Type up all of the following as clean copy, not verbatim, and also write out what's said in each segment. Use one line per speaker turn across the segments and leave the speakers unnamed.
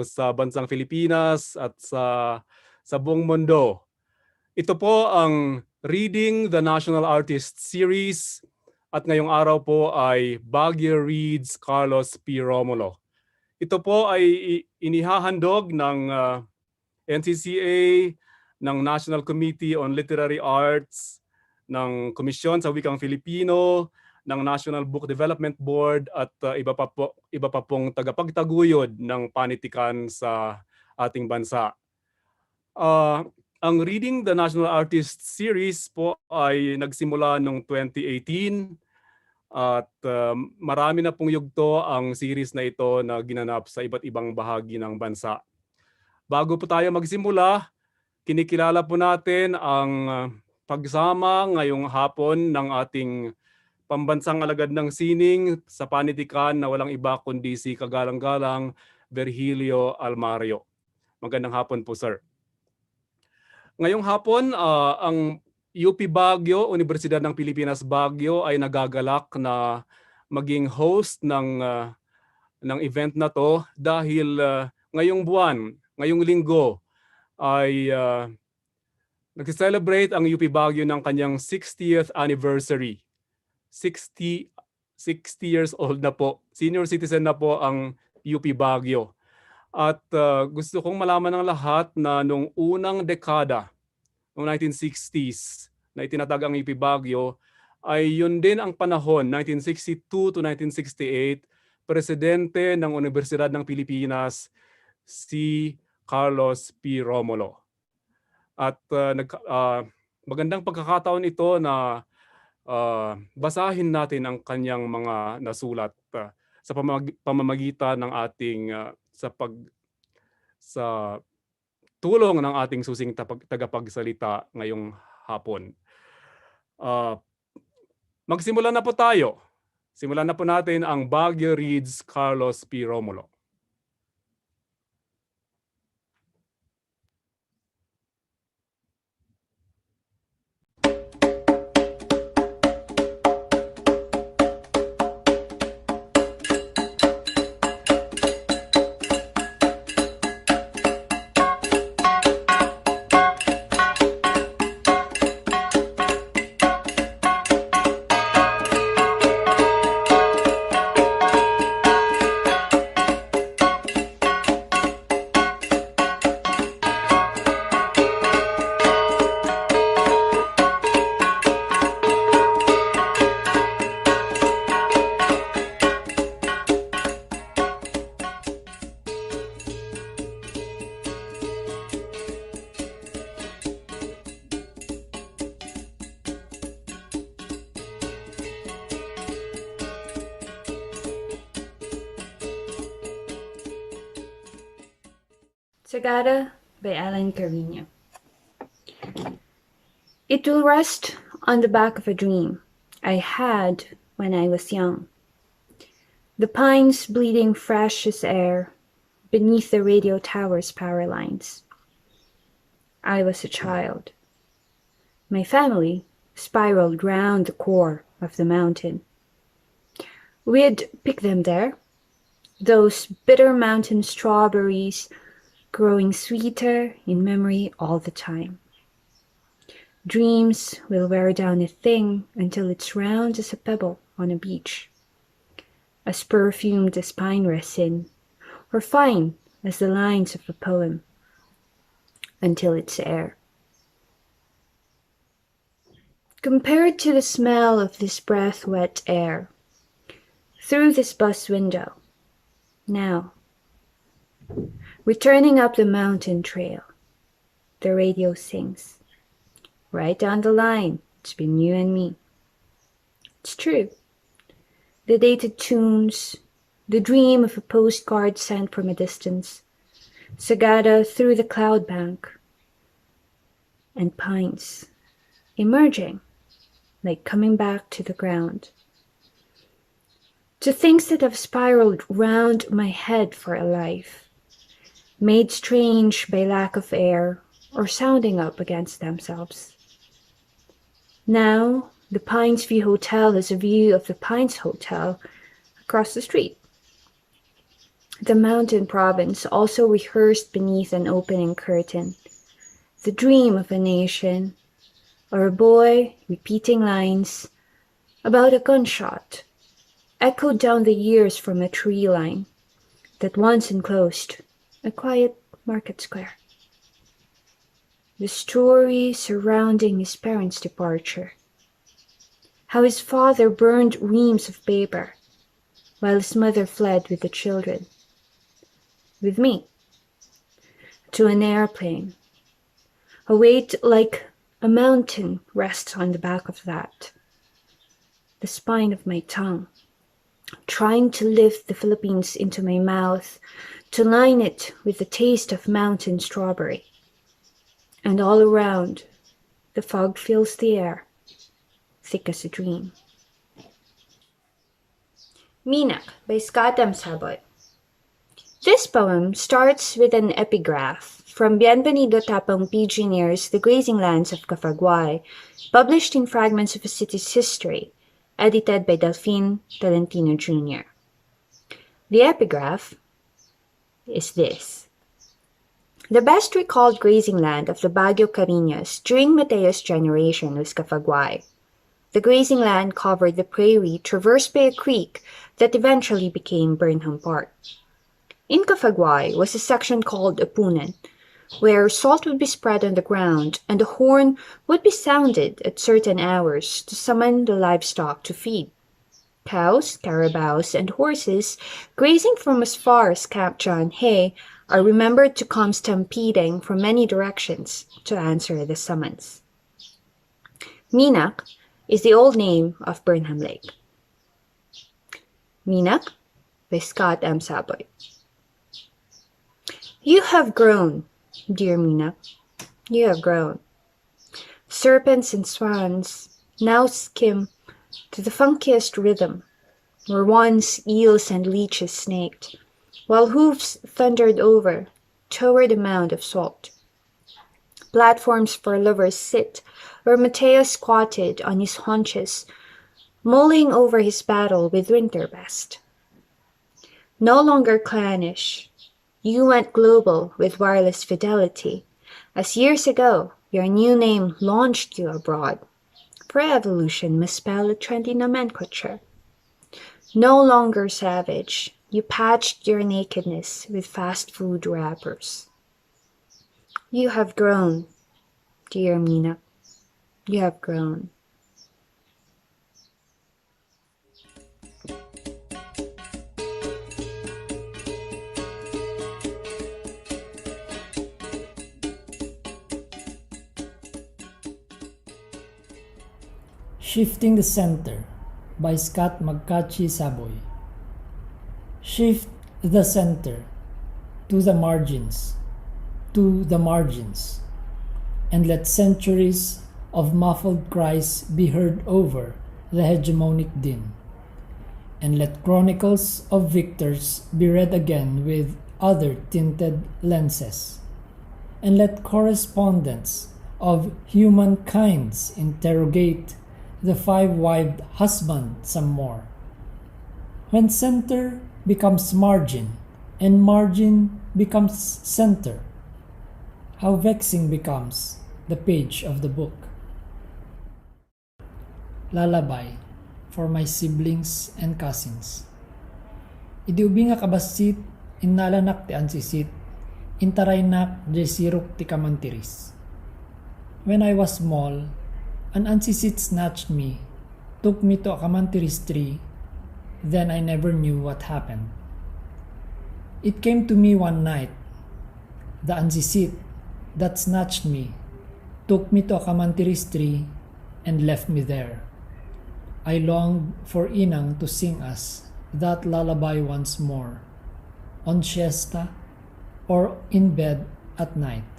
sa bansang Pilipinas at sa buong mundo. Ito po ang Reading the National Artist Series at ngayong araw po ay Baguio Reads Carlos P. Romulo. Ito po ay inihahandog ng NCCA, ng National Committee on Literary Arts, ng Komisyon sa Wikang Filipino, ng National Book Development Board at iba pa pong tagapagtaguyod ng panitikan sa ating bansa. Ang Reading the National Artist Series po ay nagsimula noong 2018 at marami na pong yugto ang series na ito na ginanap sa iba't ibang bahagi ng bansa. Bago po tayo magsimula, kinikilala po natin ang pagsama ngayong hapon ng ating pambansang alagad ng sining sa panitikan na walang iba kundi si kagalang-galang Virgilio Almario. Magandang hapon po, sir. Ngayong hapon, ang UP Baguio, Universidad ng Pilipinas Baguio ay nagagalak na maging host ng event na to dahil ngayong buwan, ngayong linggo ay nag-celebrate ang UP Baguio ng kanyang 60th anniversary. 60 years old na po. Senior citizen na po ang UP Baguio. At gusto kong malaman ng lahat na nung unang dekada, noong 1960s, na itinatag ang UP Baguio, ay yun din ang panahon, 1962 to 1968, presidente ng Universidad ng Pilipinas, si Carlos P. Romulo. At magandang pagkakataon ito na basahin natin ang kanyang mga nasulat sa pamamagitan ng ating sa tulong ng ating susing tagapagsalita ngayong hapon. Magsimula na po tayo. Simulan na po natin ang Baguio Reads Carlos P. Romulo.
Sagada by Alan Carino. It will rest on the back of a dream I had when I was young. The pines bleeding fresh as air beneath the radio tower's power lines. I was a child. My family spiraled round the core of the mountain. We'd pick them there, those bitter mountain strawberries growing sweeter in memory all the time. Dreams will wear down a thing until it's round as a pebble on a beach, as perfumed as pine resin, or fine as the lines of a poem, until it's air. Compared to the smell of this breath-wet air, through this bus window, now, returning up the mountain trail, the radio sings. Right down the line, it's been you and me. It's true. The dated tunes, the dream of a postcard sent from a distance, Sagada through the cloud bank, and pines, emerging, like coming back to the ground. To things that have spiraled round my head for a life, made strange by lack of air or sounding up against themselves. Now, the Pines View Hotel has a view of the Pines Hotel across the street. The mountain province also rehearsed beneath an opening curtain. The dream of a nation, or a boy repeating lines about a gunshot, echoed down the years from a tree line that once enclosed a quiet market square. The story surrounding his parents' departure, how his father burned reams of paper while his mother fled with the children, with me, to an airplane. A weight like a mountain rests on the back of that, the spine of my tongue, trying to lift the Philippines into my mouth, to line it with the taste of mountain strawberry. And all around, the fog fills the air, thick as a dream. Minak by Scott M. Saboy. This poem starts with an epigraph from Bienvenido Tapang Pigeoneers, The Grazing Lands of Cafaguay, published in Fragments of a City's History, edited by Delphine Tolentino Jr. The epigraph is this. The best recalled grazing land of the Baguio Cariñas during Mateo's generation was Cafaguay. The grazing land covered the prairie traversed by a creek that eventually became Burnham Park. In Cafaguay was a section called Apunan, where salt would be spread on the ground and a horn would be sounded at certain hours to summon the livestock to feed. Cows, carabaos, and horses, grazing from as far as Camp John Hay, are remembered to come stampeding from many directions to answer the summons. Minak is the old name of Burnham Lake. Minak by Scott M. Saboy. You have grown, dear Minak. You have grown. Serpents and swans now skim to the funkiest rhythm, where once eels and leeches snaked, while hooves thundered over toward a mound of salt. Platforms for lovers sit where Mateo squatted on his haunches, mulling over his battle with winter best. No longer clannish, you went global with wireless fidelity, as years ago your new name launched you abroad, for evolution must spell a trendy nomenclature. No longer savage, you patched your nakedness with fast food wrappers. You have grown, dear Mina. You have grown.
Shifting the Center by Scott McCutcheon Saboy. Shift the center to the margins, and let centuries of muffled cries be heard over the hegemonic din, and let chronicles of victors be read again with other tinted lenses, and let correspondents of humankinds interrogate the five-wived husband some more. When center becomes margin, and margin becomes center, how vexing becomes the page of the book. Lullaby for my siblings and cousins. Idiubi nga kabasit, innalanak ti ansisit, intaraynak jesirok ti kamantiris. When I was small, an ansisit snatched me, took me to a kamantiris tree, then I never knew what happened. It came to me one night, the ansisit that snatched me, took me to a kamantiris tree, and left me there. I longed for Inang to sing us that lullaby once more, on siesta or in bed at night,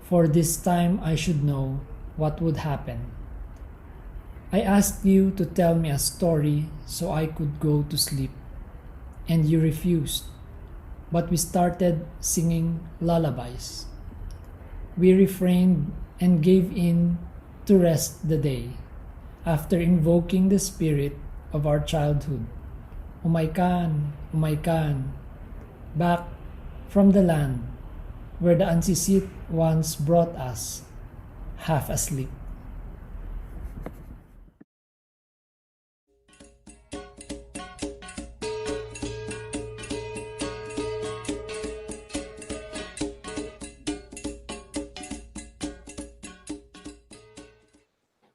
for this time I should know what would happen. I asked you to tell me a story so I could go to sleep, and you refused, but we started singing lullabies. We refrained and gave in to rest the day, after invoking the spirit of our childhood. Umaykan, back from the land where the unseat once brought us, half asleep.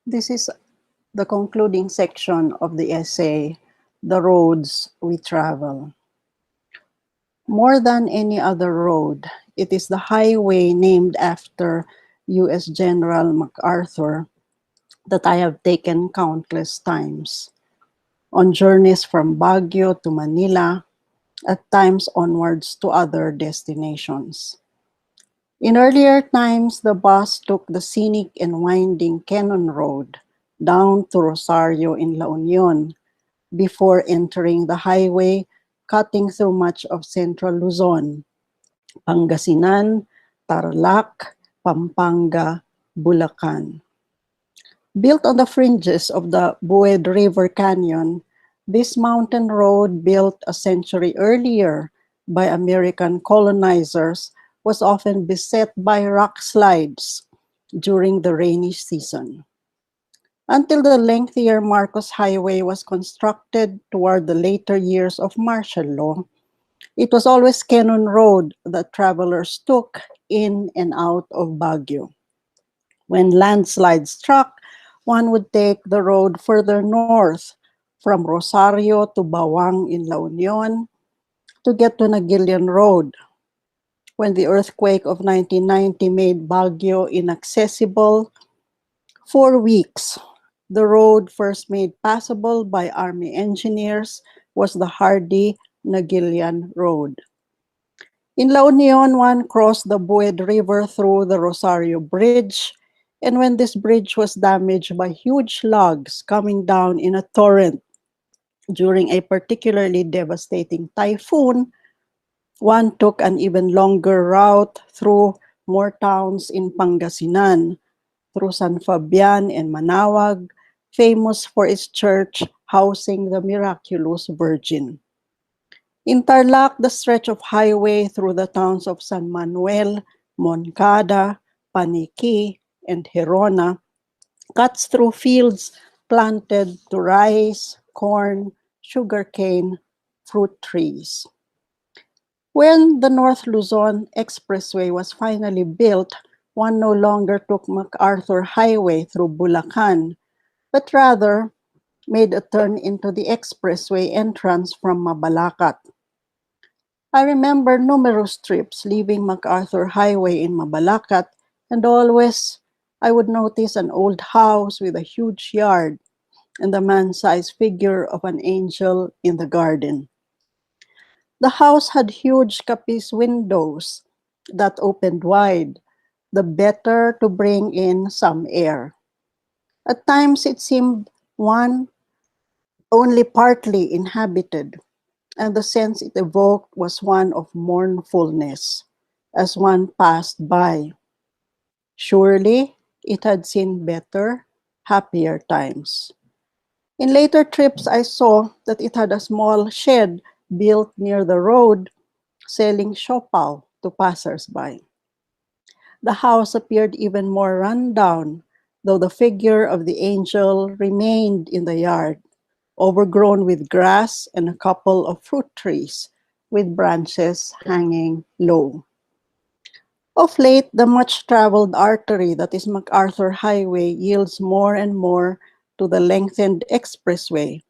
This is the concluding section of the essay, The Roads We Travel. More than any other road, it is the highway named after U.S. General MacArthur that I have taken countless times, on journeys from Baguio to Manila, at times onwards to other destinations. In earlier times, the bus took the scenic and winding Cannon Road down to Rosario in La Union before entering the highway cutting through much of central Luzon, Pangasinan, Tarlac, Pampanga, Bulacan. Built on the fringes of the Bued River Canyon, this mountain road, built a century earlier by American colonizers, was often beset by rock slides during the rainy season. Until the lengthier Marcos Highway was constructed toward the later years of martial law, it was always Cannon Road that travelers took in and out of Baguio. When landslides struck, one would take the road further north from Rosario to Bawang in La Union to get to Nagilian Road. When the earthquake of 1990 made Baguio inaccessible, for weeks, the road first made passable by Army engineers was the hardy Nagilian Road. In La Union, one crossed the Bued River through the Rosario Bridge, and when this bridge was damaged by huge logs coming down in a torrent during a particularly devastating typhoon, one took an even longer route through more towns in Pangasinan, through San Fabian and Manawag, famous for its church housing the miraculous Virgin. In Tarlac, the stretch of highway through the towns of San Manuel, Moncada, Paniqui, and Gerona cuts through fields planted to rice, corn, sugarcane, fruit trees. When the North Luzon Expressway was finally built, one no longer took MacArthur Highway through Bulacan, but rather made a turn into the expressway entrance from Mabalacat. I remember numerous trips leaving MacArthur Highway in Mabalacat, and always I would notice an old house with a huge yard and the man-sized figure of an angel in the garden. The house had huge capiz windows that opened wide, the better to bring in some air. At times it seemed one only partly inhabited, and the sense it evoked was one of mournfulness as one passed by. Surely it had seen better, happier times. In later trips, I saw that it had a small shed built near the road selling siopaw to passers-by. The house appeared even more run down, though the figure of the angel remained in the yard, overgrown with grass and a couple of fruit trees with branches hanging low. Of late, the much-traveled artery that is MacArthur Highway yields more and more to the lengthened expressway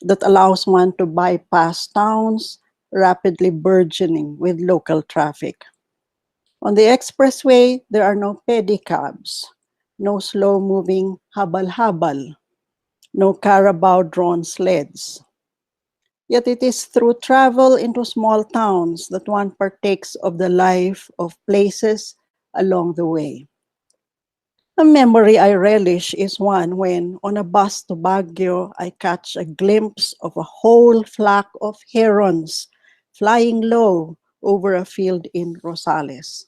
that allows one to bypass towns rapidly burgeoning with local traffic. On the expressway, there are no pedicabs, no slow-moving habal-habal, no carabao-drawn sleds. Yet it is through travel into small towns that one partakes of the life of places along the way. A memory I relish is one when, on a bus to Baguio, I catch a glimpse of a whole flock of herons flying low over a field in Rosales.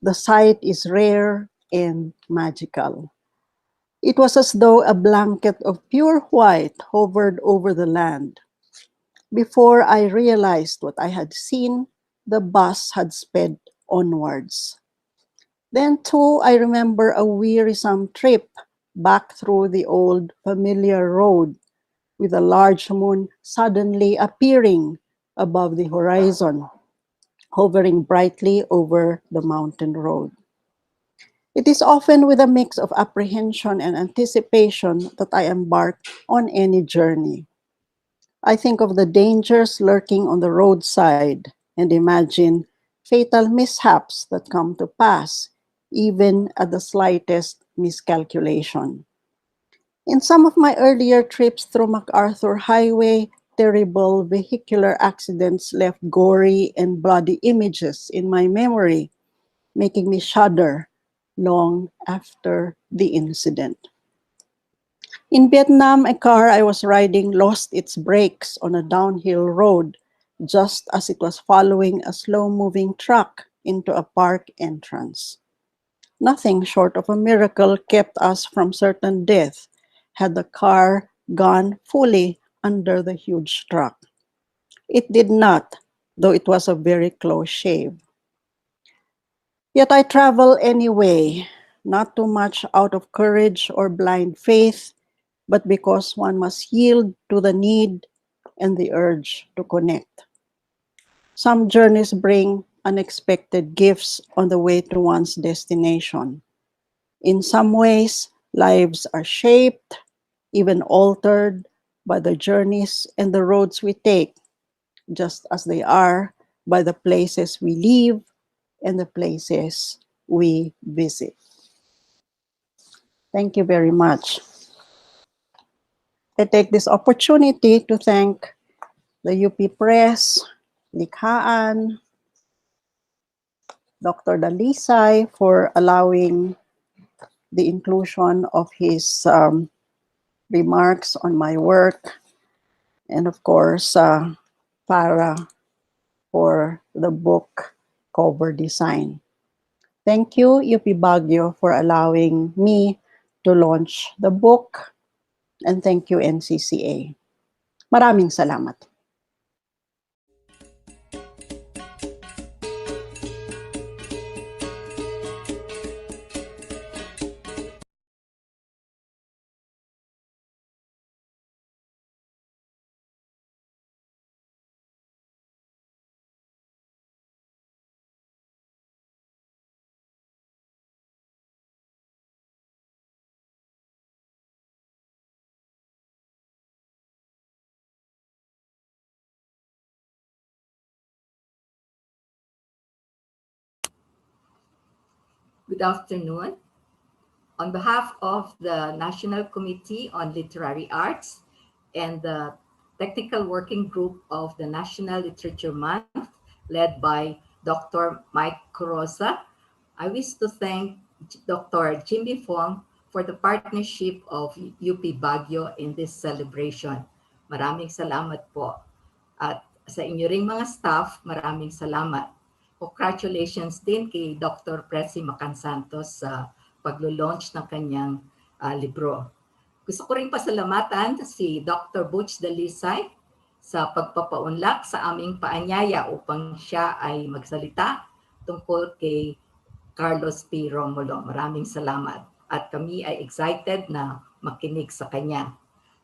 The sight is rare and magical. It was as though a blanket of pure white hovered over the land. Before I realized what I had seen, the bus had sped onwards. Then, too, I remember a wearisome trip back through the old familiar road with a large moon suddenly appearing above the horizon, hovering brightly over the mountain road. It is often with a mix of apprehension and anticipation that I embark on any journey. I think of the dangers lurking on the roadside and imagine fatal mishaps that come to pass, even at the slightest miscalculation. In some of my earlier trips through MacArthur Highway, terrible vehicular accidents left gory and bloody images in my memory, making me shudder long after the incident. In Vietnam, a car I was riding lost its brakes on a downhill road just as it was following a slow-moving truck into a park entrance. Nothing short of a miracle kept us from certain death had the car gone fully under the huge truck. It did not, though it was a very close shave. Yet I travel anyway, not too much out of courage or blind faith, but because one must yield to the need and the urge to connect. Some journeys bring unexpected gifts on the way to one's destination. In some ways, lives are shaped, even altered by the journeys and the roads we take, just as they are by the places we live and the places we visit. Thank you very much. I take this opportunity to thank the UP Press, Likhaan, Dr. Dalisay for allowing the inclusion of his remarks on my work, and of course, Para for the book cover design. Thank you, UP Baguio, for allowing me to launch the book, and thank you, NCCA. Maraming salamat.
Good afternoon. On behalf of the National Committee on Literary Arts and the Technical Working Group of the National Literature Month, led by Dr. Mike Corosa, I wish to thank Dr. Jimmy Fong for the partnership of UP Baguio in this celebration. Maraming salamat po. At sa inyo ring mga staff, maraming salamat. Congratulations din kay Dr. Presi Macansantos sa paglo-launch ng kanyang libro. Gusto ko rin pasalamatan si Dr. Butch Dalisay sa pagpapaunlak sa aming paanyaya upang siya ay magsalita tungkol kay Carlos P. Romulo. Maraming salamat. At kami ay excited na makinig sa kanya.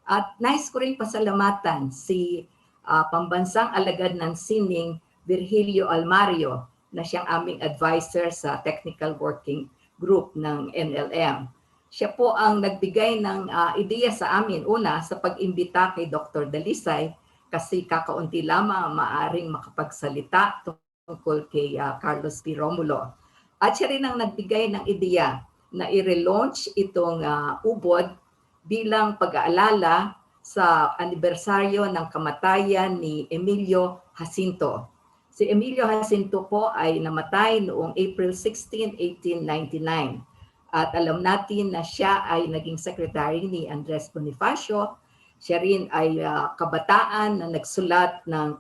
At nais ko rin pasalamatan si pambansang alagad ng sining Virgilio Almario na siyang aming advisor sa Technical Working Group ng NLM. Siya po ang nagbigay ng ideya sa amin una sa pag-imbita kay Dr. Dalisay kasi kakaunti lamang maaring makapagsalita tungkol kay Carlos P. Romulo. At siya rin ang nagbigay ng ideya na i-relaunch itong ubod bilang pag-aalala sa anibersaryo ng kamatayan ni Emilio Jacinto. Si Emilio Jacinto po ay namatay noong April 16, 1899. At alam natin na siya ay naging secretary ni Andres Bonifacio. Siya rin ay kabataan na nagsulat ng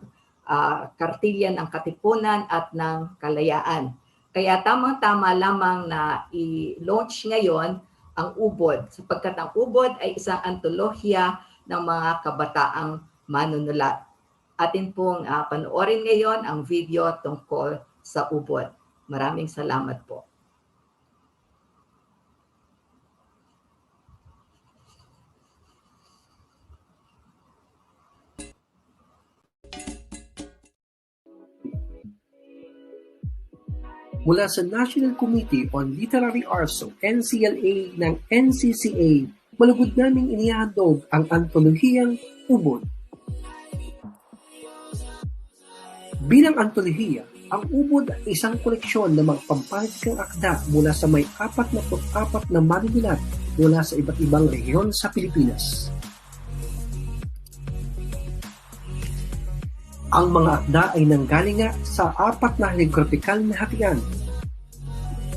Kartilya ng Katipunan at ng Kalayaan. Kaya tamang-tama lamang na i-launch ngayon ang ubod sapagkat ang ubod ay isang antolohiya ng mga kabataang manunulat. atin pong panoorin ngayon ang video tungkol sa ubod. Maraming salamat po.
Mula sa National Committee on Literary Arts o NCLA ng NCCA, malugod naming inihandog ang antologiyang Ubod. Bilang antolohiya, ang Ubod ay isang koleksyon ng mga pampalitikang akda mula sa may 44 na manunulat mula sa iba't ibang rehiyon sa Pilipinas. Ang mga akda ay nanggaling sa 4 na geographical na hatian: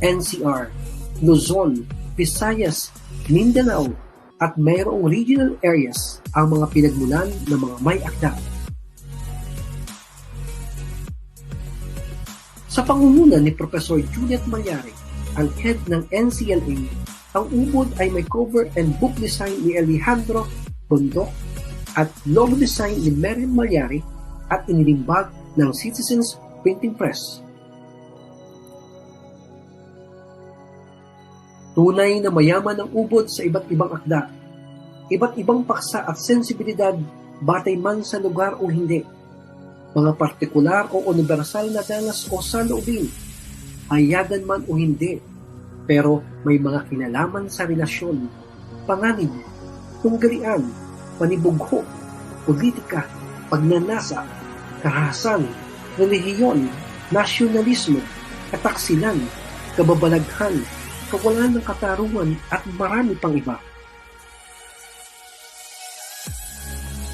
NCR, Luzon, Visayas, Mindanao, at mayroong regional areas ang mga pinagmulan ng mga may akda. Sa pangunguna ni Professor Juliet Malyari, ang head ng NCLA, ang Ubod ay may cover and book design ni Alejandro Bondok at logo design ni Mary Malyari at inilimbag ng Citizens Printing Press. Tunay na mayaman ang Ubod sa iba't ibang akda, iba't ibang paksa at sensibilidad, batay man sa lugar o hindi, mga partikular o universal na danas o saloobin, hayagan man o hindi, pero may mga kinalaman sa relasyon, panganib, tunggalian, panibugho, politika, pagnanasa, karahasan, relihiyon, nasyonalismo, kataksilan, kababalaghan, kawalan ng katarungan at marami pang iba.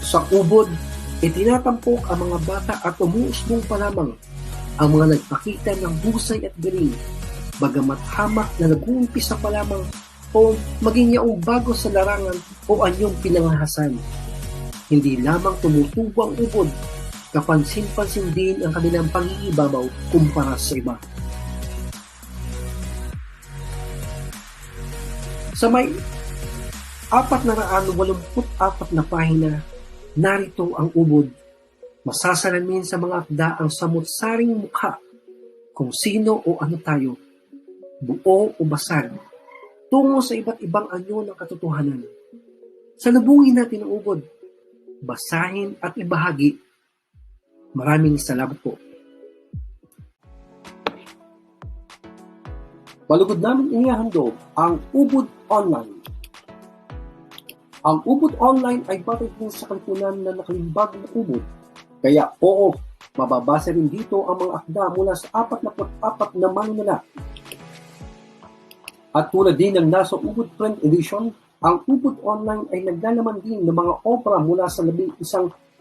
Sa Ubod, itinatampok ang mga bata at umuusbong pa lamang ang mga nagpakita ng husay at galing, bagamat hamak na nag-uumpisa pa lamang o maging yaong bago sa larangan o anyong pinangahasan. Hindi lamang tumutubo ang Ubod, kapansin-pansin din ang kanilang pangingibabaw kumpara sa iba. Sa may 484 na pahina, narito ang Ubod. Masasalamin sa mga akda ang samut-saring mukha, kung sino o ano tayo, buo o basag, tungo sa iba't ibang anyo ng katotohanan. Salubungin natin ang Ubod, basahin at ibahagi. Maraming salamat po. Malugod namin inihandog ang Ubod Online. Ang Ubod Online ay batay din sa kalipunan na nakalimbag na Ubod. Kaya oo, mababasa rin dito ang mga akda mula sa 44 na manunulat. At tulad din ng nasa Ubod Print Edition, ang Ubod Online ay naglalaman din ng mga obra mula sa 11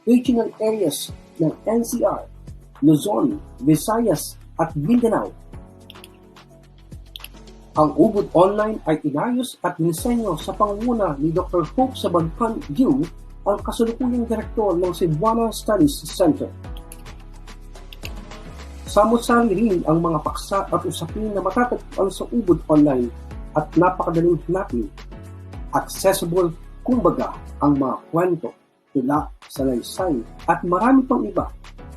regional areas ng NCR, Luzon, Visayas at Mindanao. Ang Ubod Online ay inayos at dinisenyo sa pangunguna ni Dr. Hope Sabanpan Yu, ang kasalukuyang direktor ng Cebuana Studies Center. Samot-sari rin ang mga paksa at usapin na matatagpuan sa Ubod Online at napakadaling hanapin. Accessible, kumbaga, ang mga kwento, tula, salaysay at marami pang iba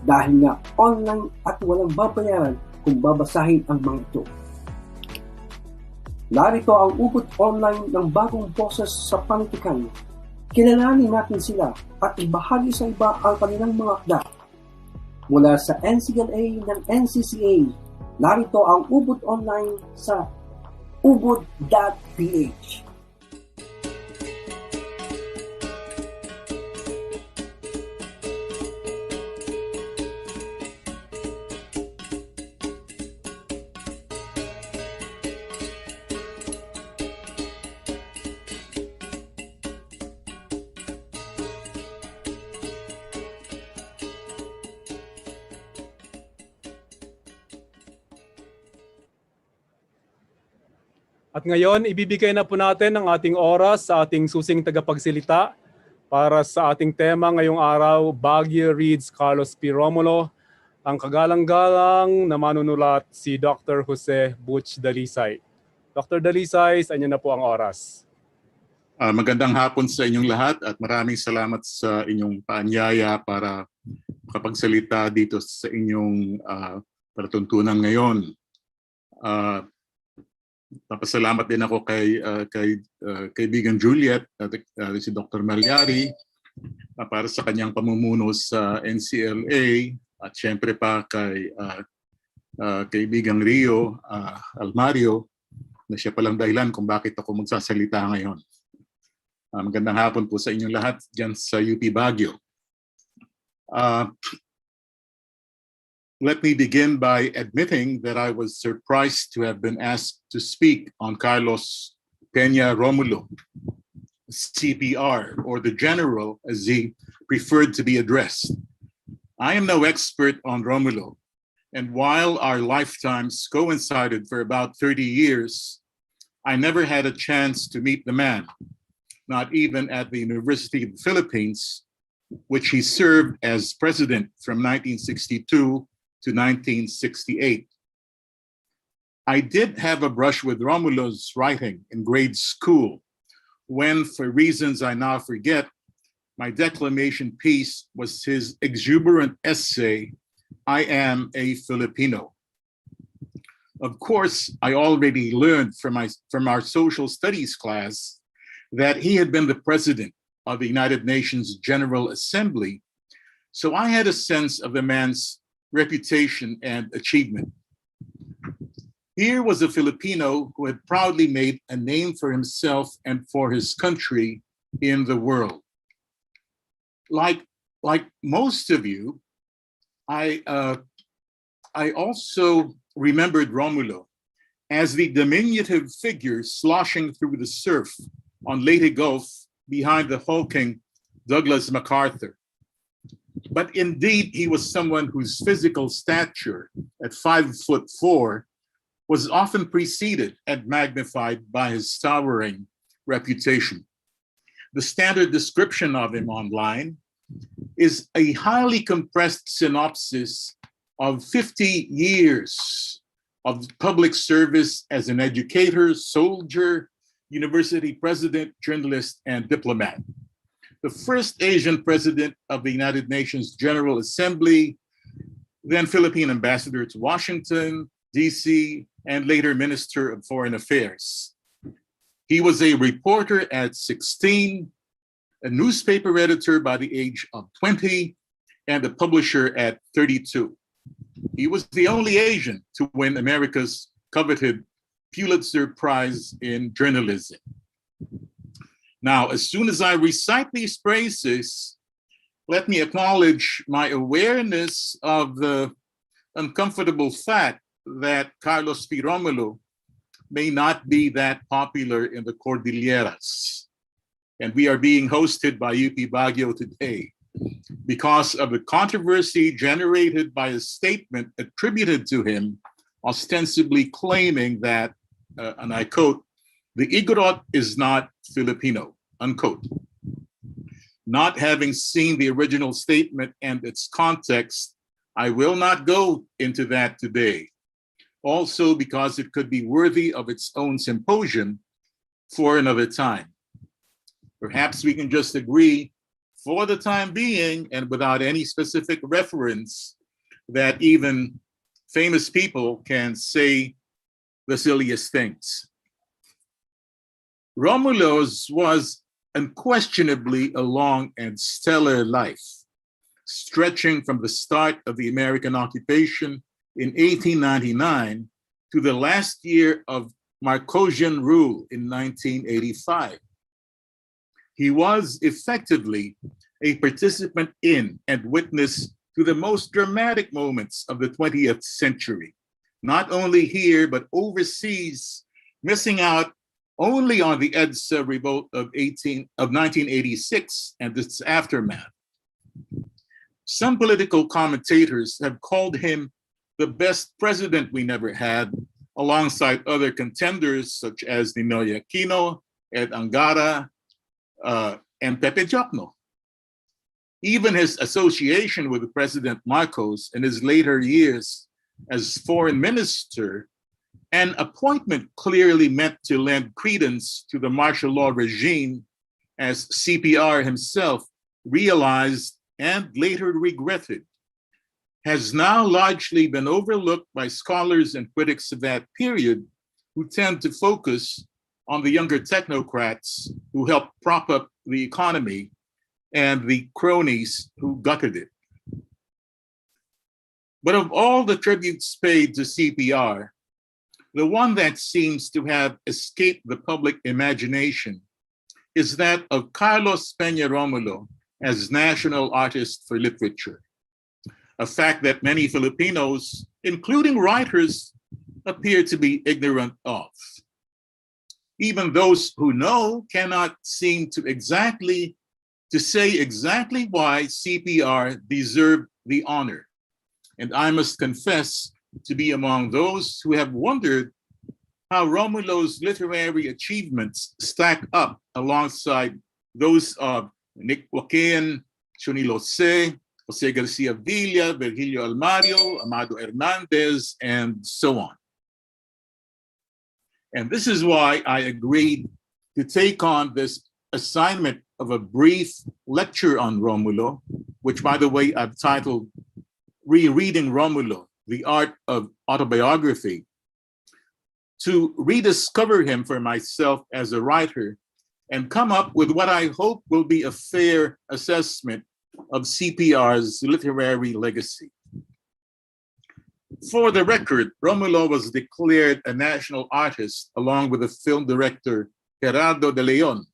dahil nga online at walang babayaran kung babasahin ang mga ito. Narito ang Ubod Online ng bagong boses sa panitikan. Kilalanin natin sila at ibahagi sa iba ang kanilang mga akda. Mula sa NCLA ng NCCA, narito ang Ubod Online sa ubod.ph.
At ngayon, ibibigay na po natin ang ating oras sa ating susing tagapagsilita para sa ating tema ngayong araw, Baguio Reads Carlos P. Romulo, ang kagalang-galang na manunulat si Dr. Jose Butch Dalisay. Dr. Dalisay, sa inyo na po ang oras.
Magandang hapon sa inyong lahat at maraming salamat sa inyong paanyaya para makapagsalita dito sa inyong palatuntunan ngayon. Papasalamat din ako kay kaibigan Juliet at si Dr. Malyari para sa kanyang pamumuno sa NCLA at syempre pa kay kaibigang Rio Almario na siya palang dahilan kung bakit ako magsasalita ngayon. Magandang hapon po sa inyong lahat dyan sa UP Baguio. Let me begin by admitting that I was surprised to have been asked to speak on Carlos Peña Romulo, CPR, or the General as he preferred to be addressed. I am no expert on Romulo, and while our lifetimes coincided for about 30 years, I never had a chance to meet the man, not even at the University of the Philippines, which he served as president from 1962 to 1968. I did have a brush with Romulo's writing in grade school when, for reasons I now forget, my declamation piece was his exuberant essay, I Am a Filipino. Of course, I already learned from our social studies class that he had been the president of the United Nations General Assembly, so I had a sense of the man's reputation and achievement. Here was a Filipino who had proudly made a name for himself and for his country in the world. Like most of you, I also remembered Romulo as the diminutive figure sloshing through the surf on Leyte Gulf behind the hulking Douglas MacArthur. But indeed, he was someone whose physical stature at 5'4" was often preceded and magnified by his towering reputation. The standard description of him online is a highly compressed synopsis of 50 years of public service as an educator, soldier, university president, journalist, and diplomat. The first Asian president of the United Nations General Assembly, then Philippine ambassador to Washington, DC, and later Minister of Foreign Affairs. He was a reporter at 16, a newspaper editor by the age of 20, and a publisher at 32. He was the only Asian to win America's coveted Pulitzer Prize in journalism. Now, as soon as I recite these phrases, let me acknowledge my awareness of the uncomfortable fact that Carlos P. Romulo may not be that popular in the Cordilleras. And we are being hosted by UP Baguio today because of the controversy generated by a statement attributed to him, ostensibly claiming that, and I quote, "The Igorot is not Filipino," unquote. Not having seen the original statement and its context, I will not go into that today. Also because it could be worthy of its own symposium for another time. Perhaps we can just agree for the time being and without any specific reference that even famous people can say the silliest things. Romulo's was unquestionably a long and stellar life, stretching from the start of the American occupation in 1899 to the last year of Marcosian rule in 1985. He was effectively a participant in and witness to the most dramatic moments of the 20th century, not only here, but overseas, missing out only on the EDSA revolt of 1986 and its aftermath. Some political commentators have called him the best president we never had, alongside other contenders such as Ninoy Aquino, Ed Angara, and Pepe Jokno. Even his association with President Marcos in his later years as foreign minister, an appointment clearly meant to lend credence to the martial law regime, as CPR himself realized and later regretted has now largely been overlooked by scholars and critics of that period, who tend to focus on the younger technocrats who helped prop up the economy and the cronies who gutted it. But of all the tributes paid to CPR, the one that seems to have escaped the public imagination is that of Carlos Peña Romulo as National Artist for Literature, a fact that many Filipinos, including writers, appear to be ignorant of. Even those who know cannot seem to say exactly why CPR deserved the honor. And I must confess to be among those who have wondered how Romulo's literary achievements stack up alongside those of Nick Joaquin, Chuni Lose, Jose Garcia Villa, Virgilio Almario, Amado Hernandez, and so on. And this is why I agreed to take on this assignment of a brief lecture on Romulo, which, by the way, I've titled Rereading Romulo, the Art of Autobiography, to rediscover him for myself as a writer and come up with what I hope will be a fair assessment of CPR's literary legacy. For the record, Romulo was declared a national artist along with the film director Gerardo de Leon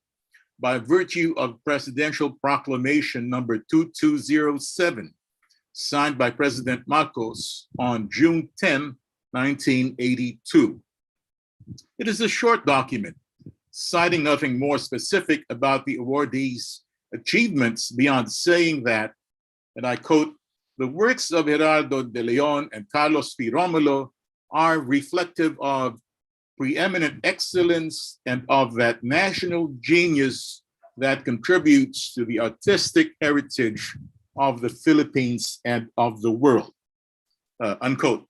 by virtue of Presidential Proclamation number 2207, signed by President Marcos on June 10, 1982. It is a short document, citing nothing more specific about the awardees' achievements beyond saying that, and I quote, "The works of Gerardo de Leon and Carlos P. Romulo are reflective of preeminent excellence and of that national genius that contributes to the artistic heritage of the Philippines and of the world," unquote.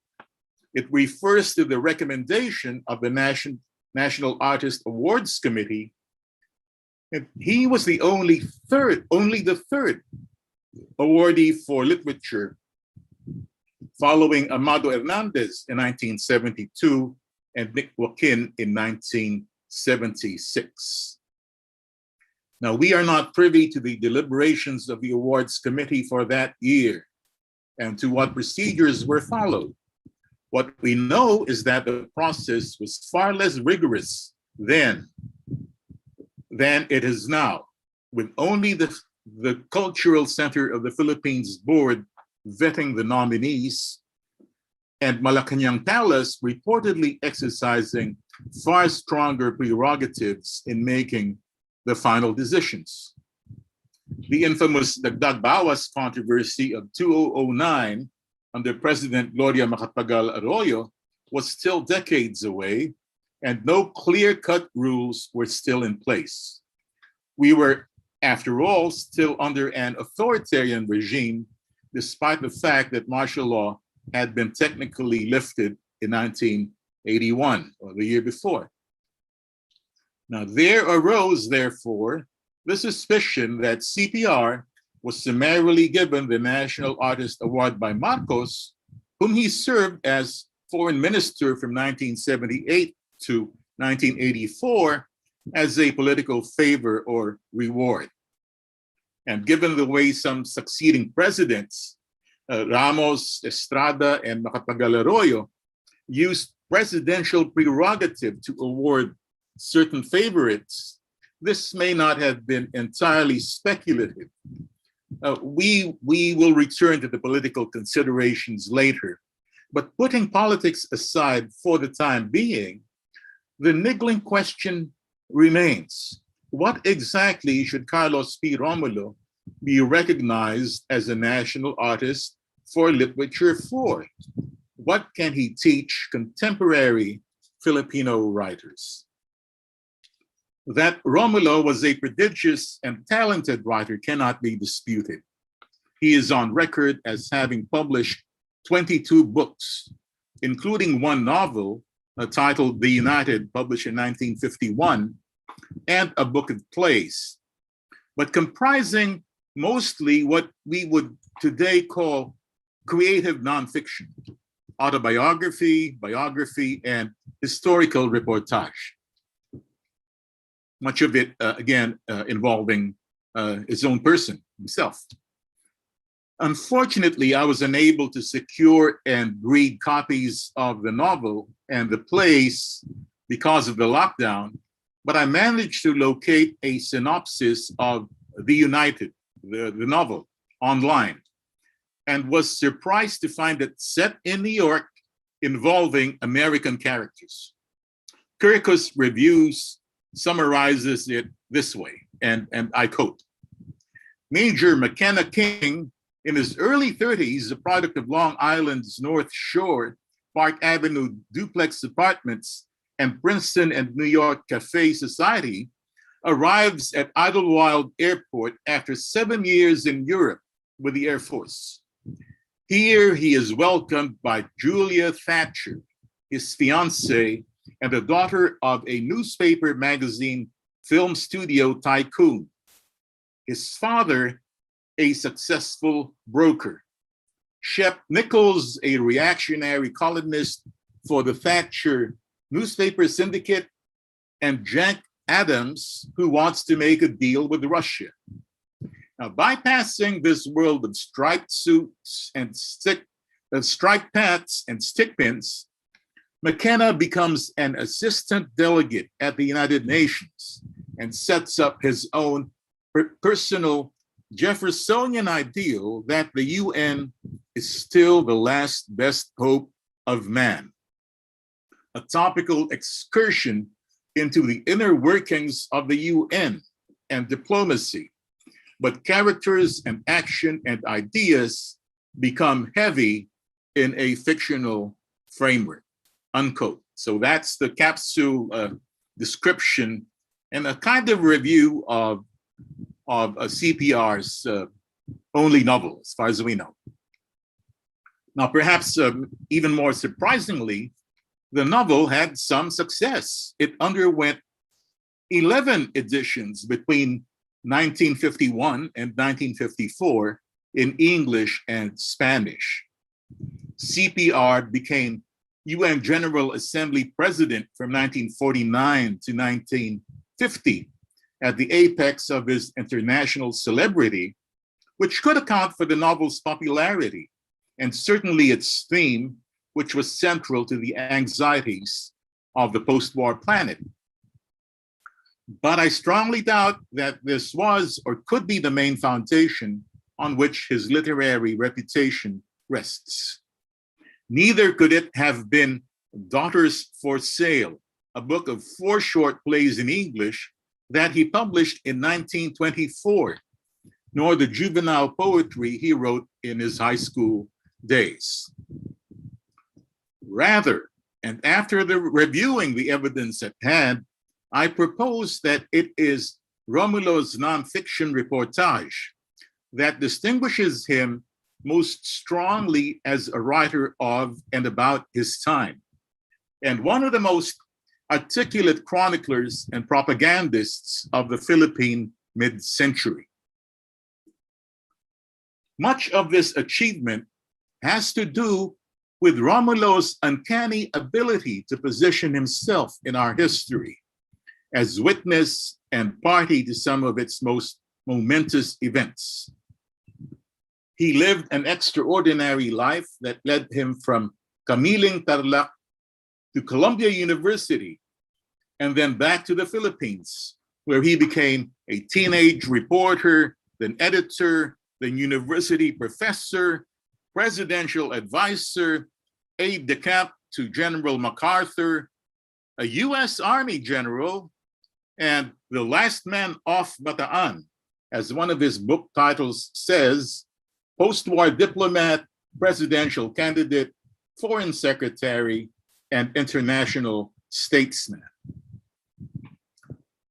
It refers to the recommendation of the National Artist Awards Committee. And he was the only the third awardee for literature, following Amado Hernandez in 1972 and Nick Joaquin in 1976. Now, we are not privy to the deliberations of the awards committee for that year and to what procedures were followed. What we know is that the process was far less rigorous then than it is now, with only the Cultural Center of the Philippines Board vetting the nominees, and Malacanang Palace reportedly exercising far stronger prerogatives in making the final decisions. The infamous Dagdag Bawas controversy of 2009 under President Gloria Macapagal Arroyo was still decades away, and no clear-cut rules were still in place. We were, after all, still under an authoritarian regime, despite the fact that martial law had been technically lifted in 1981, or the year before. Now, there arose, therefore, the suspicion that CPR was summarily given the National Artist Award by Marcos, whom he served as foreign minister from 1978 to 1984 as a political favor or reward. And given the way some succeeding presidents, Ramos, Estrada, and Macapagal Arroyo, used presidential prerogative to award certain favorites, this may not have been entirely speculative. We will return to the political considerations later, but putting politics aside for the time being, the niggling question remains: what exactly should Carlos P. Romulo be recognized as a national artist for literature for? What can he teach contemporary Filipino writers? That Romulo was a prodigious and talented writer cannot be disputed. He is on record as having published 22 books, including one novel titled The United, published in 1951, and a book of plays, but comprising mostly what we would today call creative nonfiction, autobiography, biography, and historical reportage. Much of it, again, involving his own person, himself. Unfortunately, I was unable to secure and read copies of the novel and the plays because of the lockdown, but I managed to locate a synopsis of The United, the novel, online, and was surprised to find it set in New York involving American characters. Kirkus Reviews summarizes it this way, and I quote, Major McKenna King, in his early 30s, a product of Long Island's North Shore, Park Avenue duplex apartments, and Princeton and New York Cafe Society, arrives at Idlewild Airport after 7 years in Europe with the Air Force. Here he is welcomed by Julia Thatcher, his fiancée, and the daughter of a newspaper magazine film studio tycoon. His father, a successful broker. Shep Nichols, a reactionary columnist for the Thatcher newspaper syndicate, and Jack Adams, who wants to make a deal with Russia. Now, bypassing this world of striped suits and striped hats and stick pins, McKenna becomes an assistant delegate at the United Nations and sets up his own personal Jeffersonian ideal that the UN is still the last best hope of man. A topical excursion into the inner workings of the UN and diplomacy, but characters and action and ideas become heavy in a fictional framework, unquote. So that's the capsule description and a kind of review of a CPR's only novel, as far as we know. Now, perhaps even more surprisingly, the novel had some success. It underwent 11 editions between 1951 and 1954 in English and Spanish. CPR became UN General Assembly President from 1949 to 1950 at the apex of his international celebrity, which could account for the novel's popularity and certainly its theme, which was central to the anxieties of the post-war planet. But I strongly doubt that this was or could be the main foundation on which his literary reputation rests. Neither could it have been Daughters for Sale, a book of 4 short plays in English that he published in 1924, nor the juvenile poetry he wrote in his high school days. Rather, and after reviewing the evidence at hand, I propose that it is Romulo's nonfiction reportage that distinguishes him most strongly as a writer of and about his time, and one of the most articulate chroniclers and propagandists of the Philippine mid-century. Much of this achievement has to do with Romulo's uncanny ability to position himself in our history as witness and party to some of its most momentous events. He lived an extraordinary life that led him from Camiling, Tarlac to Columbia University, and then back to the Philippines, where he became a teenage reporter, then editor, then university professor, presidential advisor, aide-de-camp to General MacArthur, a US Army general, and the last man off Bataan, as one of his book titles says, post-war diplomat, presidential candidate, foreign secretary, and international statesman.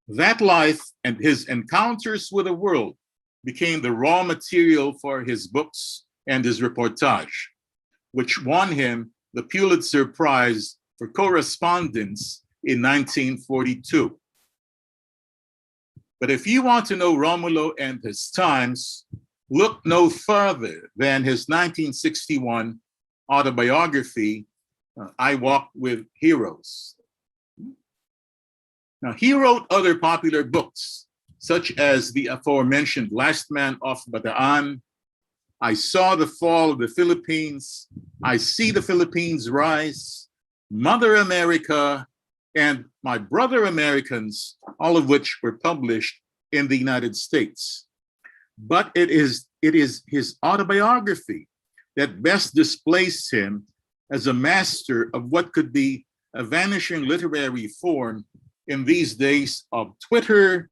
That life and his encounters with the world became the raw material for his books and his reportage, which won him the Pulitzer Prize for Correspondence in 1942. But if you want to know Romulo and his times, look no further than his 1961 autobiography, I Walk with Heroes. Now, he wrote other popular books, such as the aforementioned Last Man Off Bataan, I Saw the Fall of the Philippines, I See the Philippines Rise, Mother America, and My Brother Americans, all of which were published in the United States. But it is his autobiography that best displays him as a master of what could be a vanishing literary form in these days of Twitter,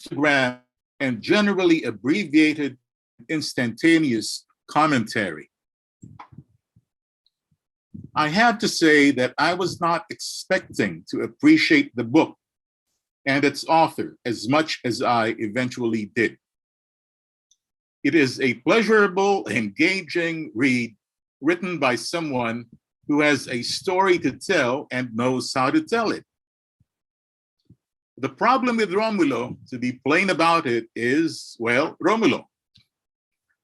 Instagram, and generally abbreviated instantaneous commentary. I have to say that I was not expecting to appreciate the book and its author as much as I eventually did. It is a pleasurable, engaging read written by someone who has a story to tell and knows how to tell it. The problem with Romulo, to be plain about it, is, well, Romulo.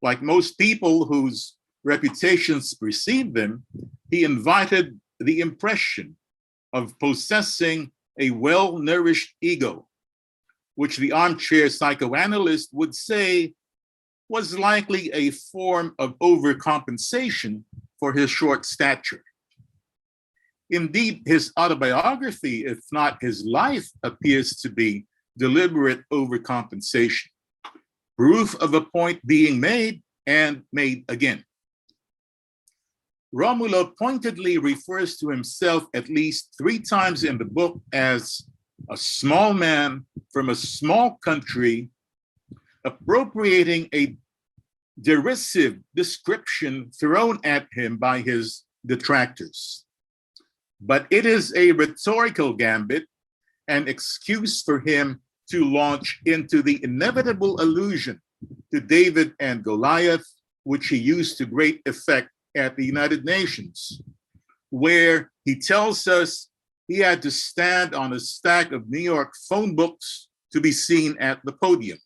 Like most people whose reputations precede them, he invited the impression of possessing a well-nourished ego, which the armchair psychoanalyst would say was likely a form of overcompensation for his short stature. Indeed, his autobiography, if not his life, appears to be deliberate overcompensation, proof of a point being made and made again. Romulo pointedly refers to himself at least 3 times in the book as a small man from a small country, appropriating a derisive description thrown at him by his detractors. But it is a rhetorical gambit, an excuse for him to launch into the inevitable allusion to David and Goliath, which he used to great effect at the United Nations, where he tells us he had to stand on a stack of New York phone books to be seen at the podium.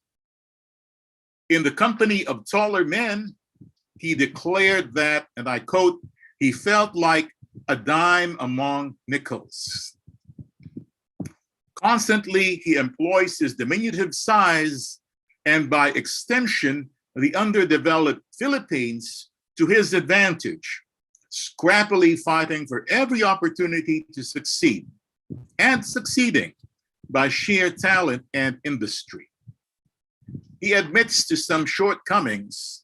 In the company of taller men, he declared that, and I quote, he felt like a dime among nickels. Constantly, he employs his diminutive size and by extension, the underdeveloped Philippines to his advantage, scrappily fighting for every opportunity to succeed and succeeding by sheer talent and industry. He admits to some shortcomings,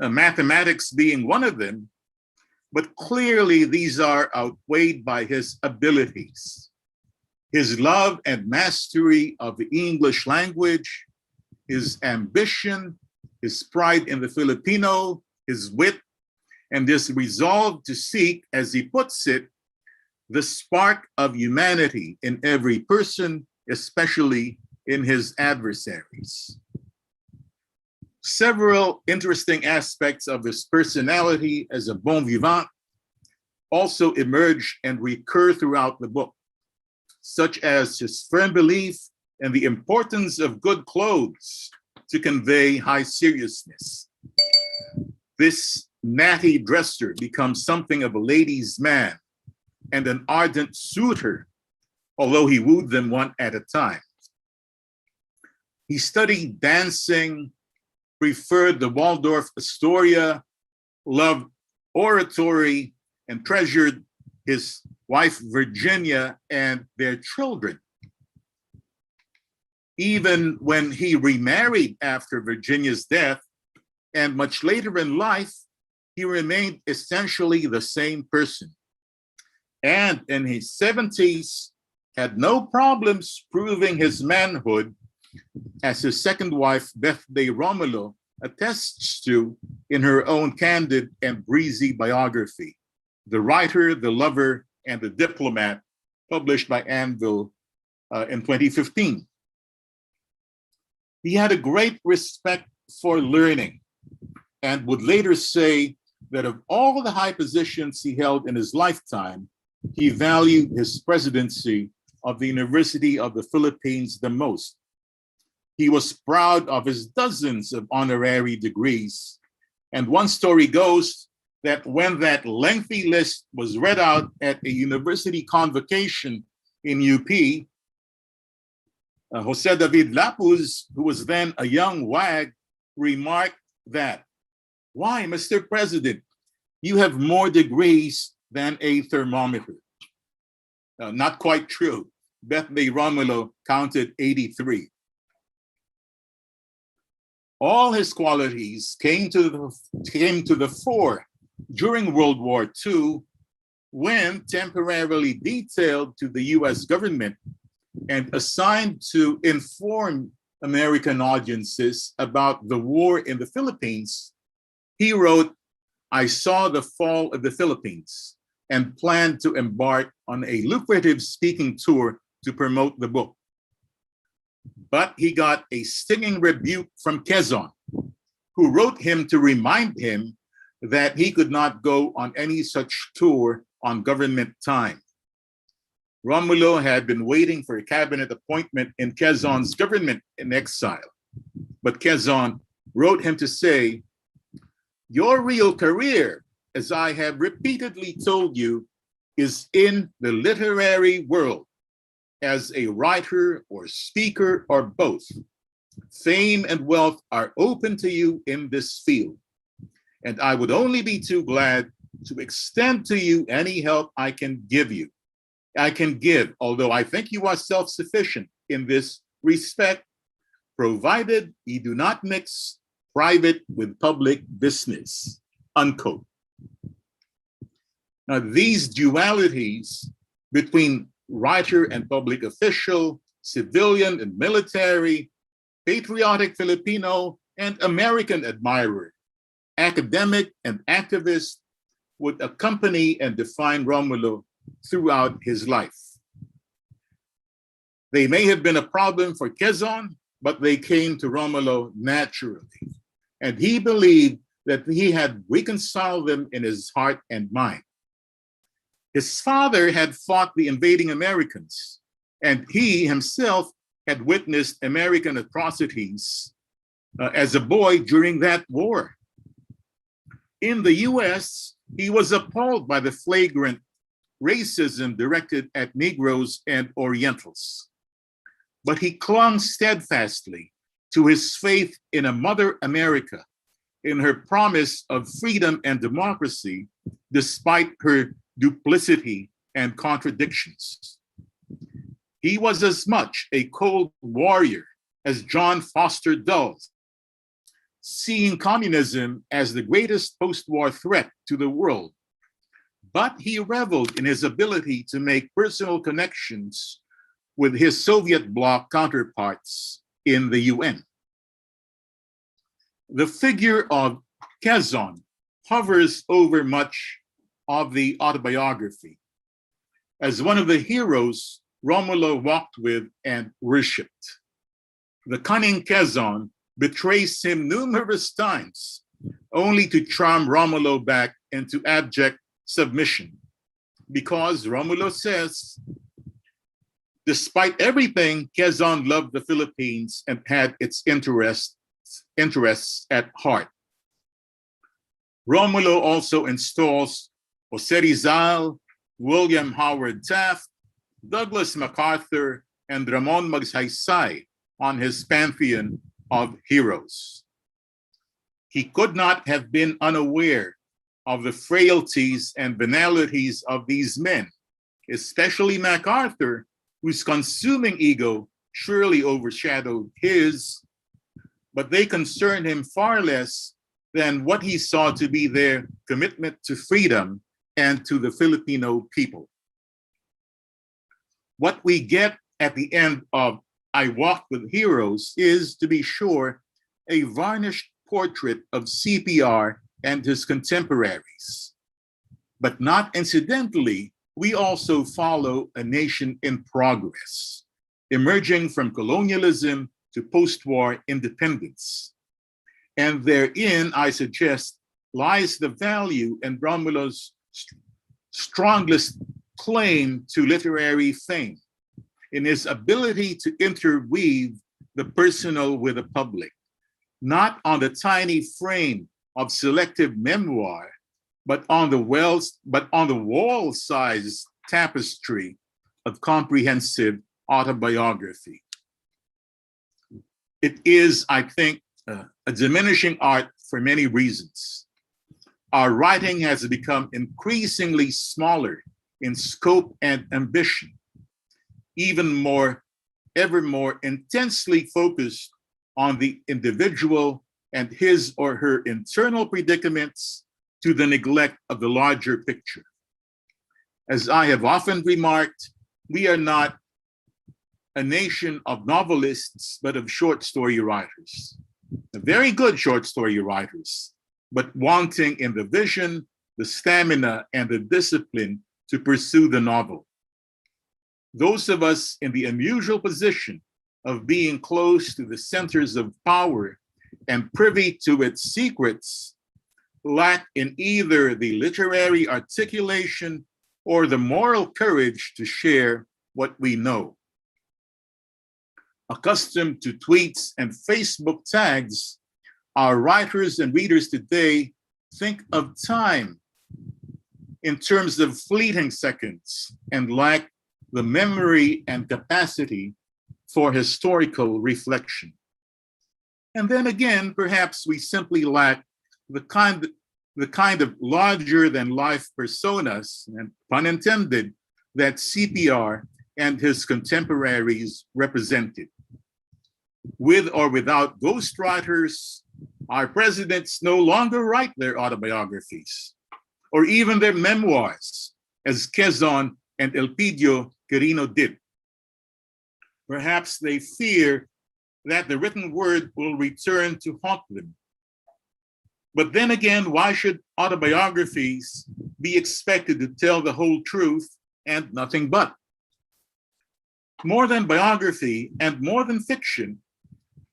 mathematics being one of them, but clearly these are outweighed by his abilities. His love and mastery of the English language, his ambition, his pride in the Filipino, his wit, and this resolve to seek, as he puts it, the spark of humanity in every person, especially in his adversaries. Several interesting aspects of his personality as a bon vivant also emerge and recur throughout the book, such as his firm belief in the importance of good clothes to convey high seriousness. This natty dresser becomes something of a ladies' man and an ardent suitor, although he wooed them one at a time. He studied dancing, preferred the Waldorf Astoria, loved oratory, and treasured his wife Virginia and their children. Even when he remarried after Virginia's death, and much later in life, he remained essentially the same person. And in his 70s, had no problems proving his manhood, as his second wife, Beth de Romulo, attests to in her own candid and breezy biography, The Writer, the Lover, and the Diplomat, published by Anvil in 2015. He had a great respect for learning and would later say that of all the high positions he held in his lifetime, he valued his presidency of the University of the Philippines the most. He was proud of his dozens of honorary degrees. And one story goes that when that lengthy list was read out at a university convocation in UP, Jose David Lapuz, who was then a young wag, remarked that, "Why, Mr. President, you have more degrees than a thermometer." Not quite true. Bethany Romulo counted 83. All his qualities came to the fore during World War II, when temporarily detailed to the US government and assigned to inform American audiences about the war in the Philippines, he wrote, "I saw the fall of the Philippines and planned to embark on a lucrative speaking tour to promote the book." But he got a stinging rebuke from Quezon, who wrote him to remind him that he could not go on any such tour on government time. Romulo had been waiting for a cabinet appointment in Quezon's government in exile, but Quezon wrote him to say, "Your real career, as I have repeatedly told you, is in the literary world, as a writer or speaker or both. Fame and wealth are open to you in this field, and I would only be too glad to extend to you any help I can give, although I think you are self-sufficient in this respect, provided you do not mix private with public business," unquote. Now, these dualities between writer and public official, civilian and military, patriotic Filipino and American admirer, academic and activist, would accompany and define Romulo throughout his life. They may have been a problem for Quezon, but they came to Romulo naturally. And he believed that he had reconciled them in his heart and mind. His father had fought the invading Americans, and he himself had witnessed American atrocities as a boy during that war. In the US, he was appalled by the flagrant racism directed at Negroes and Orientals. But he clung steadfastly to his faith in a Mother America, in her promise of freedom and democracy, despite her duplicity and contradictions. He was as much a cold warrior as John Foster Dulles, seeing communism as the greatest post-war threat to the world. But he reveled in his ability to make personal connections with his Soviet bloc counterparts in the UN. The figure of Quezon hovers over much of the autobiography as one of the heroes Romulo walked with and worshipped. The cunning Quezon betrays him numerous times, only to charm Romulo back into abject submission. Because Romulo says, despite everything, Quezon loved the Philippines and had its interests at heart. Romulo also installs Jose Rizal, William Howard Taft, Douglas MacArthur, and Ramon Magsaysay on his pantheon of heroes. He could not have been unaware of the frailties and banalities of these men, especially MacArthur, whose consuming ego surely overshadowed his, but they concerned him far less than what he saw to be their commitment to freedom and to the Filipino people. What we get at the end of I Walk with Heroes is, to be sure, a varnished portrait of CPR and his contemporaries. But not incidentally, we also follow a nation in progress, emerging from colonialism to post-war independence. And therein, I suggest, lies the value and Romulo's strongest claim to literary fame, in his ability to interweave the personal with the public, not on the tiny frame of selective memoir, but on the wall-sized tapestry of comprehensive autobiography. It is, I think, a diminishing art for many reasons. Our writing has become increasingly smaller in scope and ambition, ever more intensely focused on the individual and his or her internal predicaments to the neglect of the larger picture. As I have often remarked, we are not a nation of novelists, but of short story writers. Very good short story writers, but wanting in the vision, the stamina, and the discipline to pursue the novel. Those of us in the unusual position of being close to the centers of power and privy to its secrets lack in either the literary articulation or the moral courage to share what we know. Accustomed to tweets and Facebook tags, our writers and readers today think of time in terms of fleeting seconds and lack the memory and capacity for historical reflection. And then again, perhaps we simply lack the kind of larger than life personas, and pun intended, that CPR and his contemporaries represented. With or without ghostwriters, our presidents no longer write their autobiographies or even their memoirs, as Quezon and Elpidio Quirino did. Perhaps they fear that the written word will return to haunt them. But then again, why should autobiographies be expected to tell the whole truth and nothing but? More than biography and more than fiction,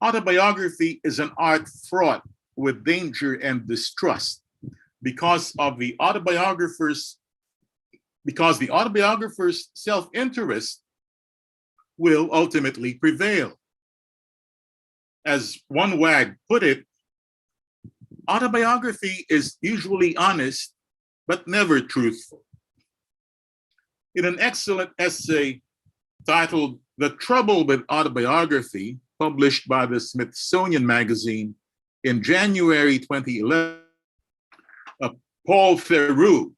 autobiography is an art fraught with danger and distrust because the autobiographer's self-interest will ultimately prevail. As one wag put it, autobiography is usually honest, but never truthful. In an excellent essay titled "The Trouble with Autobiography," published by the Smithsonian Magazine in January 2011, Paul Theroux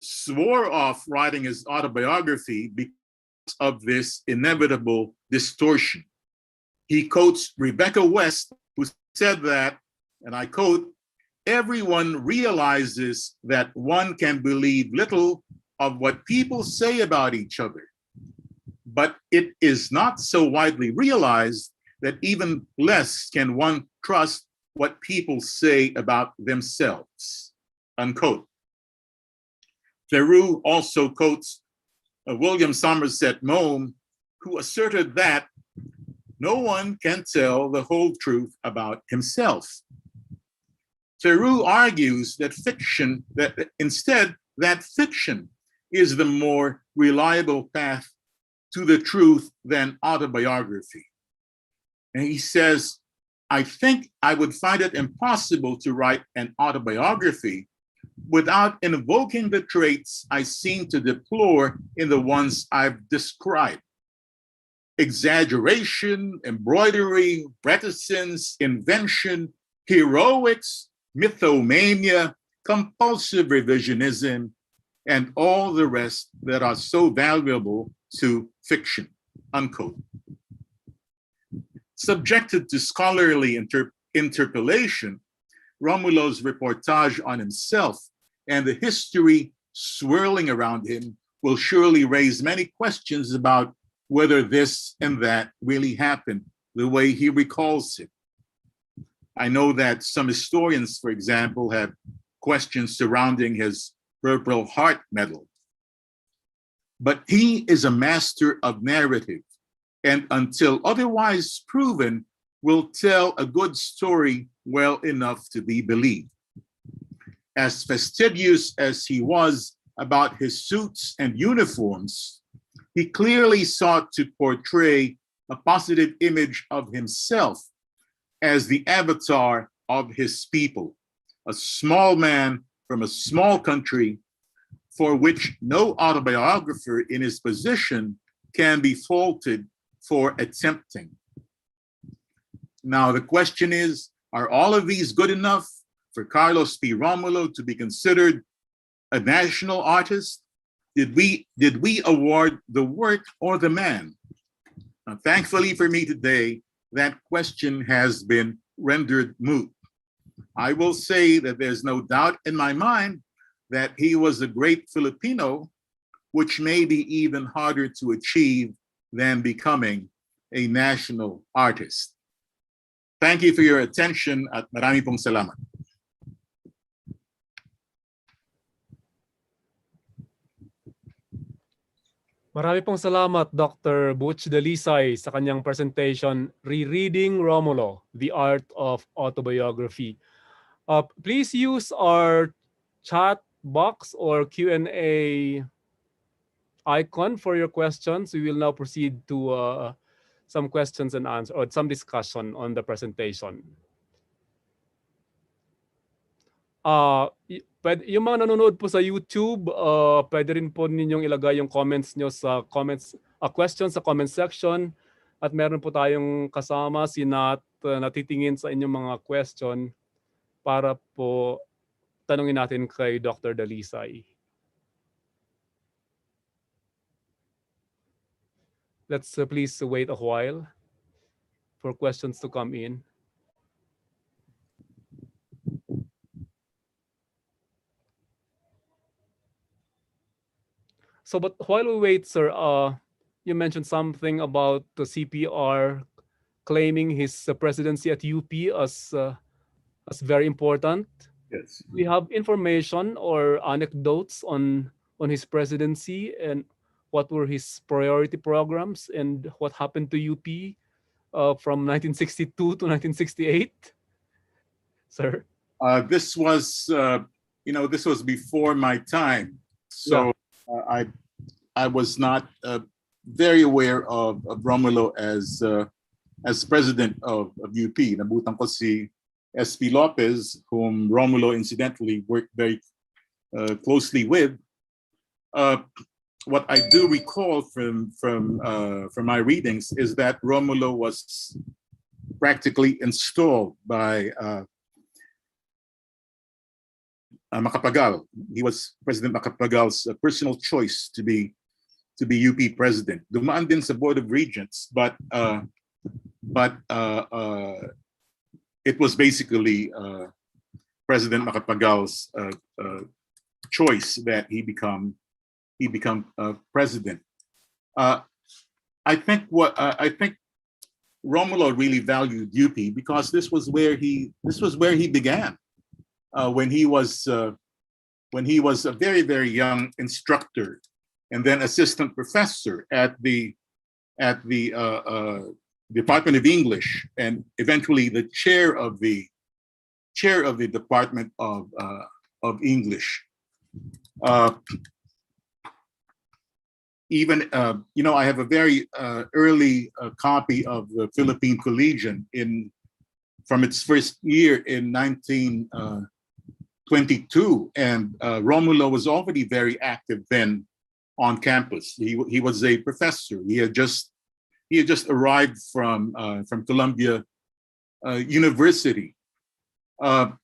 swore off writing his autobiography because of this inevitable distortion. He quotes Rebecca West, who said that, and I quote, "Everyone realizes that one can believe little of what people say about each other, but it is not so widely realized that even less can one trust what people say about themselves," unquote. Theroux also quotes William Somerset Maugham, who asserted that no one can tell the whole truth about himself. Theroux argues that fiction is the more reliable path to the truth than autobiography. And he says, "I think I would find it impossible to write an autobiography without invoking the traits I seem to deplore in the ones I've described: exaggeration, embroidery, reticence, invention, heroics, mythomania, compulsive revisionism, and all the rest that are so valuable to fiction," unquote. Subjected to scholarly interpellation, Romulo's reportage on himself and the history swirling around him will surely raise many questions about whether this and that really happened the way he recalls it. I know that some historians, for example, have questions surrounding his Purple Heart Medal. But he is a master of narrative, and until otherwise proven, will tell a good story well enough to be believed. As fastidious as he was about his suits and uniforms, He clearly sought to portray a positive image of himself as the avatar of his people, a small man from a small country for which no autobiographer in his position can be faulted for attempting. Now, the question is, are all of these good enough for Carlos P. Romulo to be considered a national artist? Did we award the work or the man? Now, thankfully for me today, that question has been rendered moot. I will say that there's no doubt in my mind that he was a great Filipino, which may be even harder to achieve than becoming a national artist. Thank you for your attention at marami pong salamat.
Marami pong salamat, Dr. Butch Dalisay, sa kanyang presentation, Rereading Romulo, The Art of Autobiography. Please use our chat box or Q&A icon for your questions. We will now proceed to some questions and answers or some discussion on the presentation. Yung mga nanonood po sa YouTube, pwede rin po ninyong ilagay yung comments nyo sa questions sa comment section. At meron po tayong kasama si Nat natitingin sa inyong mga question para po tanungin natin kay Dr. Dalisay. Let's please wait a while for questions to come in. So, but while we wait, sir, you mentioned something about the CPR claiming his presidency at UP as very important.
Yes.
We have information or anecdotes on his presidency and what were his priority programs and what happened to UP from 1962 to 1968, sir?
This was, this was before my time, so yeah. I was not very aware of Romulo as president of UP. Nabutan ko si S.P. Lopez, whom Romulo incidentally worked very closely with. What I do recall from my readings is that Romulo was practically installed by Macapagal. He was President Macapagal's personal choice to be UP president. Dumaan din sa Board of Regents, but it was basically President Macapagal's choice that he become president. I think Romulo really valued UP because this was where he began when he was a very, very young instructor and then assistant professor at the Department of English and eventually the chair of the Department of English. I have a very early copy of the Philippine Collegian from its first year in 1922, and Romulo was already very active then on campus. He was a professor. He had just arrived from Columbia University. One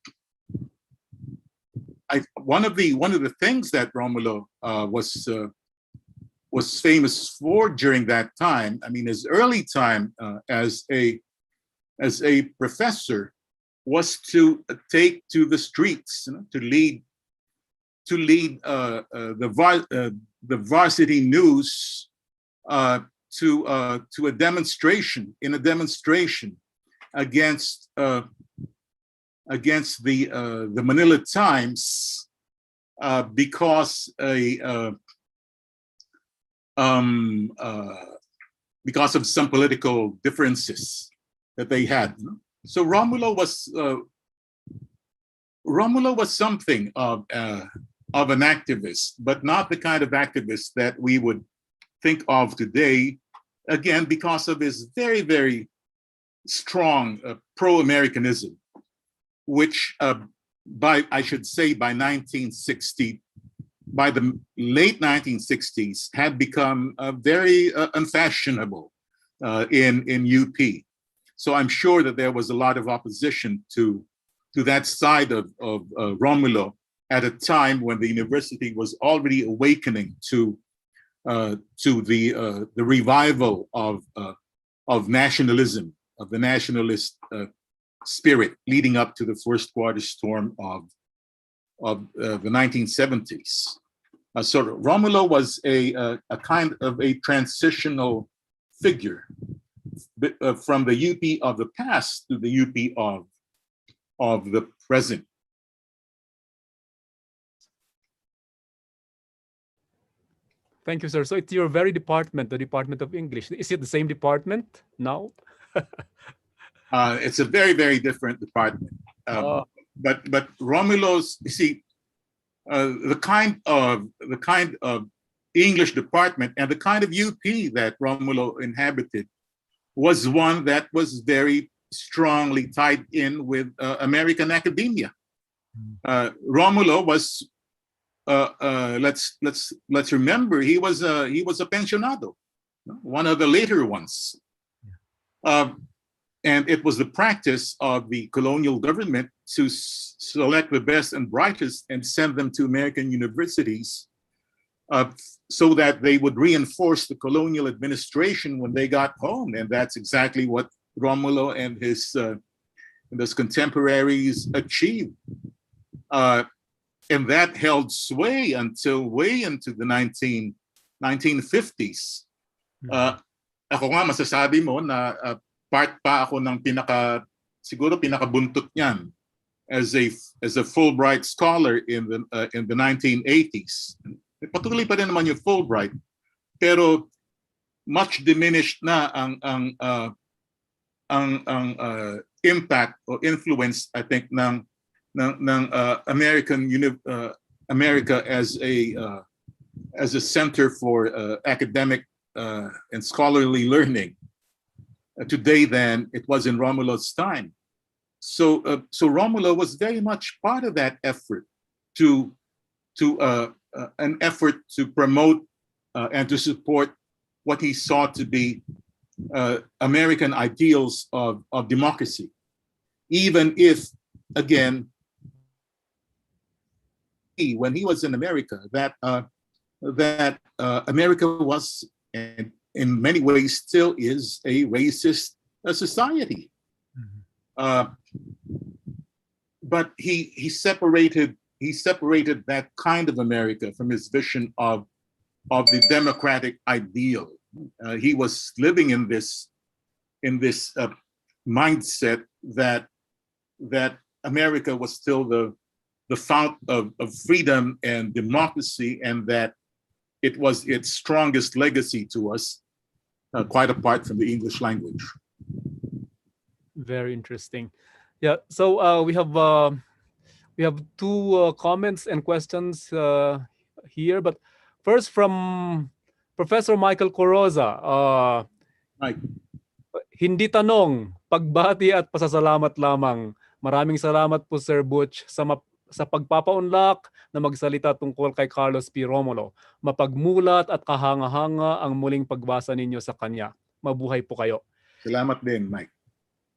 of the things that Romulo was famous for during that time, I mean, his early time as a professor, was to take to the streets, to lead the varsity news to a demonstration against the Manila Times because of some political differences that they had. So Romulo was something of an activist, but not the kind of activist that we would think of today, again, because of his very, very strong pro-Americanism, which I should say by 1960, by the late 1960s, had become very unfashionable in UP. So I'm sure that there was a lot of opposition to that side of Romulo at a time when the university was already awakening to the revival of nationalism, of the nationalist spirit leading up to the first quarter storm of the 1970s. So Romulo was a kind of a transitional figure from the UP of the past to the UP of the present.
Thank you, sir. So it's your very department, the Department of English. Is it the same department now?
It's a very, very different department. But Romulo's, you see, the kind of English department and the kind of UP that Romulo inhabited was one that was very strongly tied in with American academia. Romulo was, let's remember, he was a pensionado, one of the later ones. And it was the practice of the colonial government to select the best and brightest and send them to American universities so that they would reinforce the colonial administration when they got home. And that's exactly what Romulo and his contemporaries achieved. And that held sway until way into the 1950s. Ako nga masasabi mo na part pa ako ng siguro pinakabuntot niyan as a Fulbright scholar in the 1980s. Patuloy pa rin naman yung Fulbright, pero much diminished na ang impact or influence, I think, ng America as a center for academic and scholarly learning today than it was in Romulo's time. So Romulo was very much part of that effort to promote and to support what he saw to be American ideals of democracy, even if, again, when he was in America, that America was, and in many ways still is, a racist society. But he separated that kind of America from his vision of the democratic ideal. He was living in this mindset that America was still the fount of freedom and democracy, and that it was its strongest legacy to us, quite apart from the English language.
Very interesting. Yeah. So we have two comments and questions here, but first from Professor Michael Coroza.
Mike.
Hindi tanong, pagbati at pasasalamat lamang. Maraming salamat po, Sir Butch, sa pagpapaunlak na magsalita tungkol kay Carlos P. Romulo. Mapagmulat at kahanga-hanga ang muling pagbasa ninyo sa kanya. Mabuhay po kayo.
Salamat din, Mike.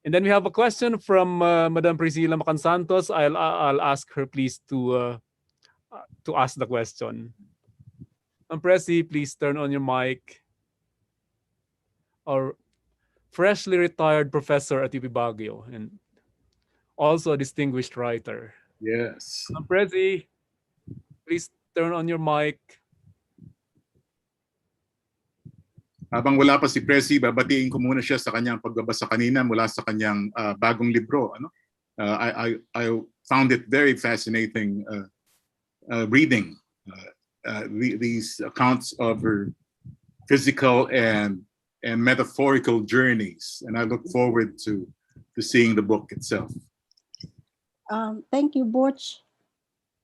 And then we have a question from Madam Priscilla Macansantos. I'll ask her, please, to ask the question. Presi, please turn on your mic. Our freshly retired professor at UP Baguio and also a distinguished writer.
Yes.
Presi, please turn on your mic.
Habang wala pa si Presi, babatiin ko muna siya sa kanyang pagbabasa kanina mula sa kanyang bagong libro. I found it very fascinating reading these accounts of her physical and metaphorical journeys, and I look forward to seeing the book itself.
Thank you, Butch.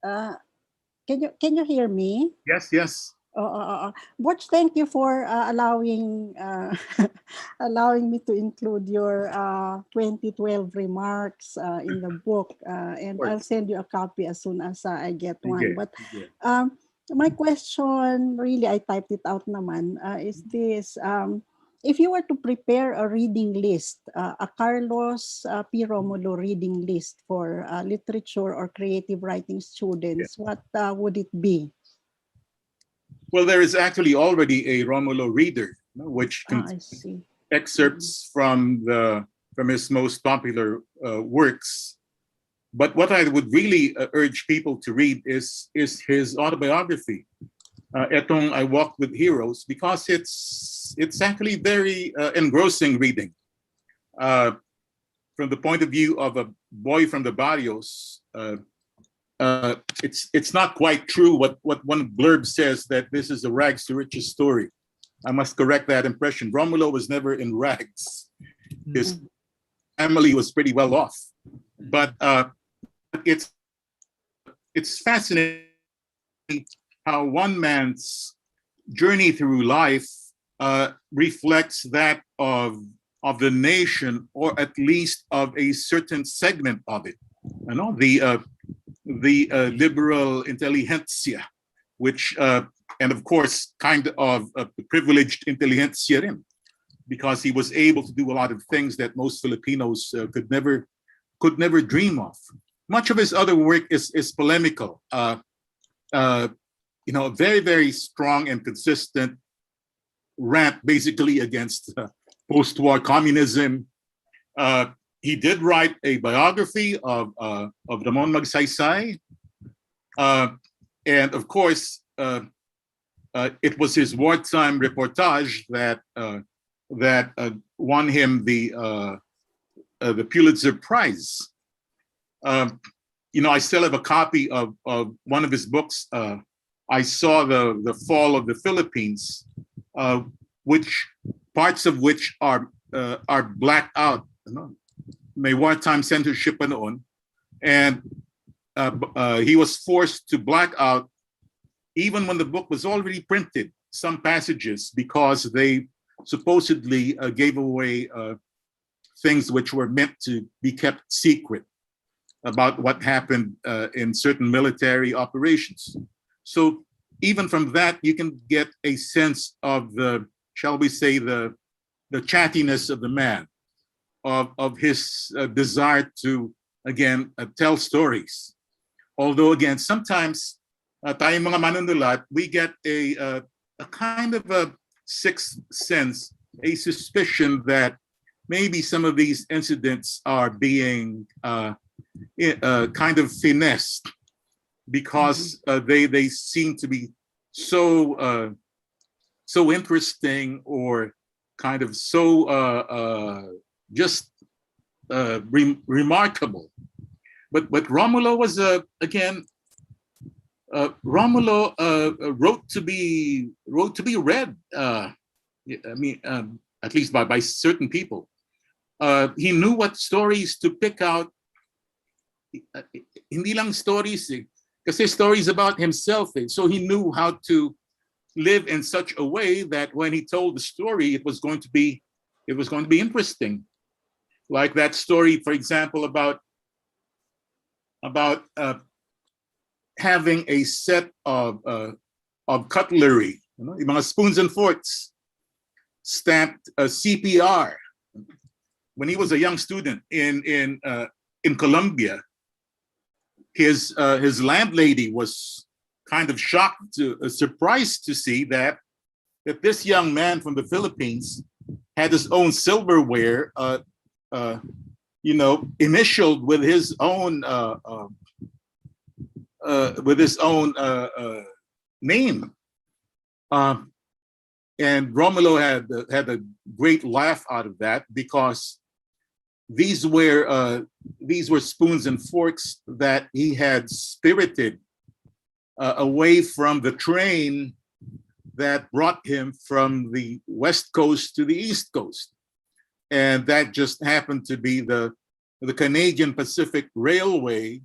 Can you hear me?
Yes.
Butch, thank you for allowing allowing me to include your 2012 remarks in the book, and I'll send you a copy as soon as I get one. But my question, really, I typed it out naman, is this. If you were to prepare a reading list, a Carlos P. Romulo reading list for literature or creative writing students, what would it be?
Well, there is actually already a Romulo reader, which
I see.
excerpts from his most popular works. But what I would really urge people to read is his autobiography, Etong I Walked with Heroes, because it's actually very engrossing reading. From the point of view of a boy from the barrios, it's not quite true what one blurb says, that this is a rags to riches story. I must correct that impression. Romulo was never in rags. His family was pretty well off, but it's fascinating how one man's journey through life reflects that of the nation, or at least of a certain segment of it. You know, the liberal intelligentsia, which and of course kind of privileged intelligentsia rin, because he was able to do a lot of things that most Filipinos could never dream of. Much of his other work is polemical, you know, very, very strong and consistent rant basically against post-war communism. He did write a biography of Ramon Magsaysay, and of course, it was his wartime reportage that won him the Pulitzer Prize. You know, I still have a copy of one of his books. I saw the fall of the Philippines, which parts of which are blacked out. You know? May wartime censorship pa noon, and he was forced to black out even when the book was already printed, some passages, because they supposedly gave away things which were meant to be kept secret about what happened in certain military operations. So even from that, you can get a sense of the, shall we say, the chattiness of the man, of his desire to, again, tell stories. Although, again, sometimes tayong mga manunulat, we get a kind of a sixth sense, a suspicion that maybe some of these incidents are being kind of finessed, because they seem to be so interesting, or kind of so just remarkable. But Romulo was again, Romulo wrote to be read. I mean, at least by certain people. He knew what stories to pick out. Hindi lang stories, kasi stories about himself. So he knew how to live in such a way that when he told the story, it was going to be interesting. Like that story, for example, about having a set of cutlery, you know, yung mga spoons and forks, stamped CPR. When he was a young student in Colombia, his landlady was kind of shocked, surprised to see that this young man from the Philippines had his own silverware, you know, initialed with his own name. And Romulo had a great laugh out of that, because these were spoons and forks that he had spirited away from the train that brought him from the West Coast to the East Coast. And that just happened to be the Canadian Pacific Railway,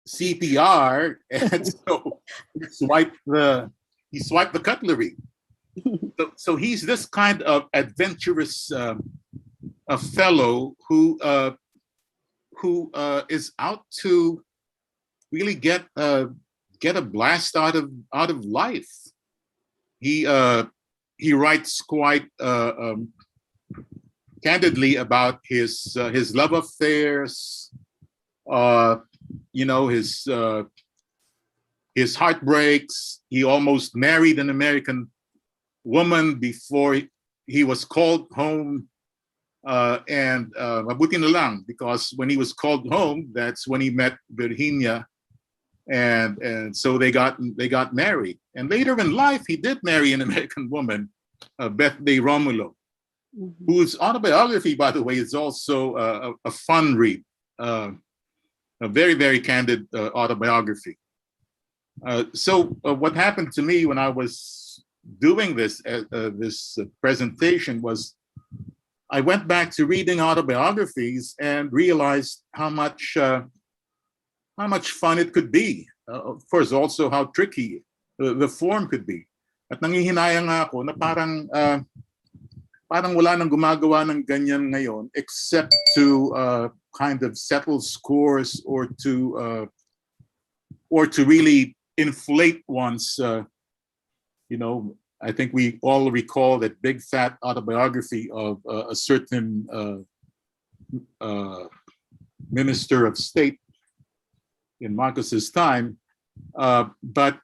CPR, and so he swiped the he swiped the cutlery. So he's this kind of adventurous a fellow who is out to really get a blast out of life. He writes quite candidly about his love affairs, his heartbreaks. He almost married an American woman before he was called home, and mabuti na lang, because when he was called home, that's when he met Virginia, and so they got married. And later in life, he did marry an American woman, Beth de Romulo, whose autobiography, by the way, is also a fun read, a very, very candid autobiography. So what happened to me when I was doing this presentation was I went back to reading autobiographies and realized how much fun it could be. Of course, also how tricky the form could be. At nangihinayang nga ako na parang wala nang gumagawa ng ganyan ngayon except to kind of settle scores or to really inflate one's I think we all recall that big fat autobiography of a certain minister of state in Marcos's time. But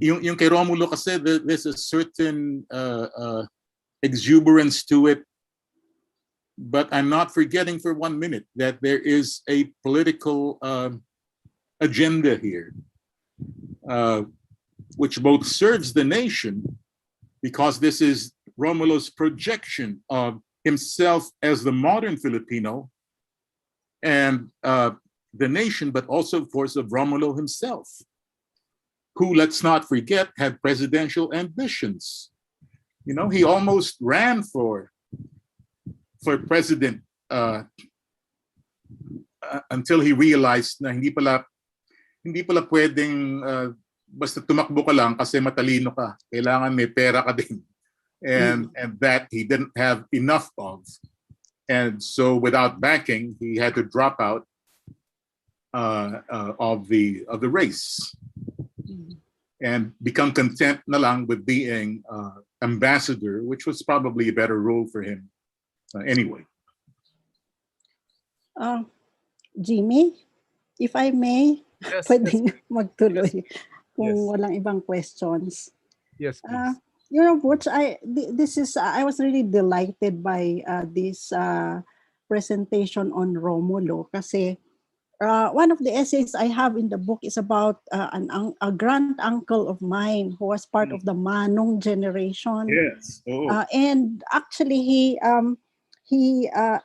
yung kay Romulo kasi, there's a certain exuberance to it. But I'm not forgetting for 1 minute that there is a political agenda here, which both serves the nation, because this is Romulo's projection of himself as the modern Filipino, and the nation, but also, of course, of Romulo himself, who, let's not forget, had presidential ambitions. He almost ran for president until he realized na hindi pala pwedeng basta tumakbo ka lang kasi matalino ka. Kailangan may pera ka din. And that he didn't have enough of. And so without backing, he had to drop out of the race and become content na lang with being ambassador, which was probably a better role for him anyway.
Jimmy, if I may,
Yes,
pwedeng magtuloy kung
Yes.
walang ibang questions.
Yes, please.
Butch, I was really delighted by this presentation on Romulo kasi one of the essays I have in the book is about a grand uncle of mine who was part of the Manong generation.
Yes.
And actually, he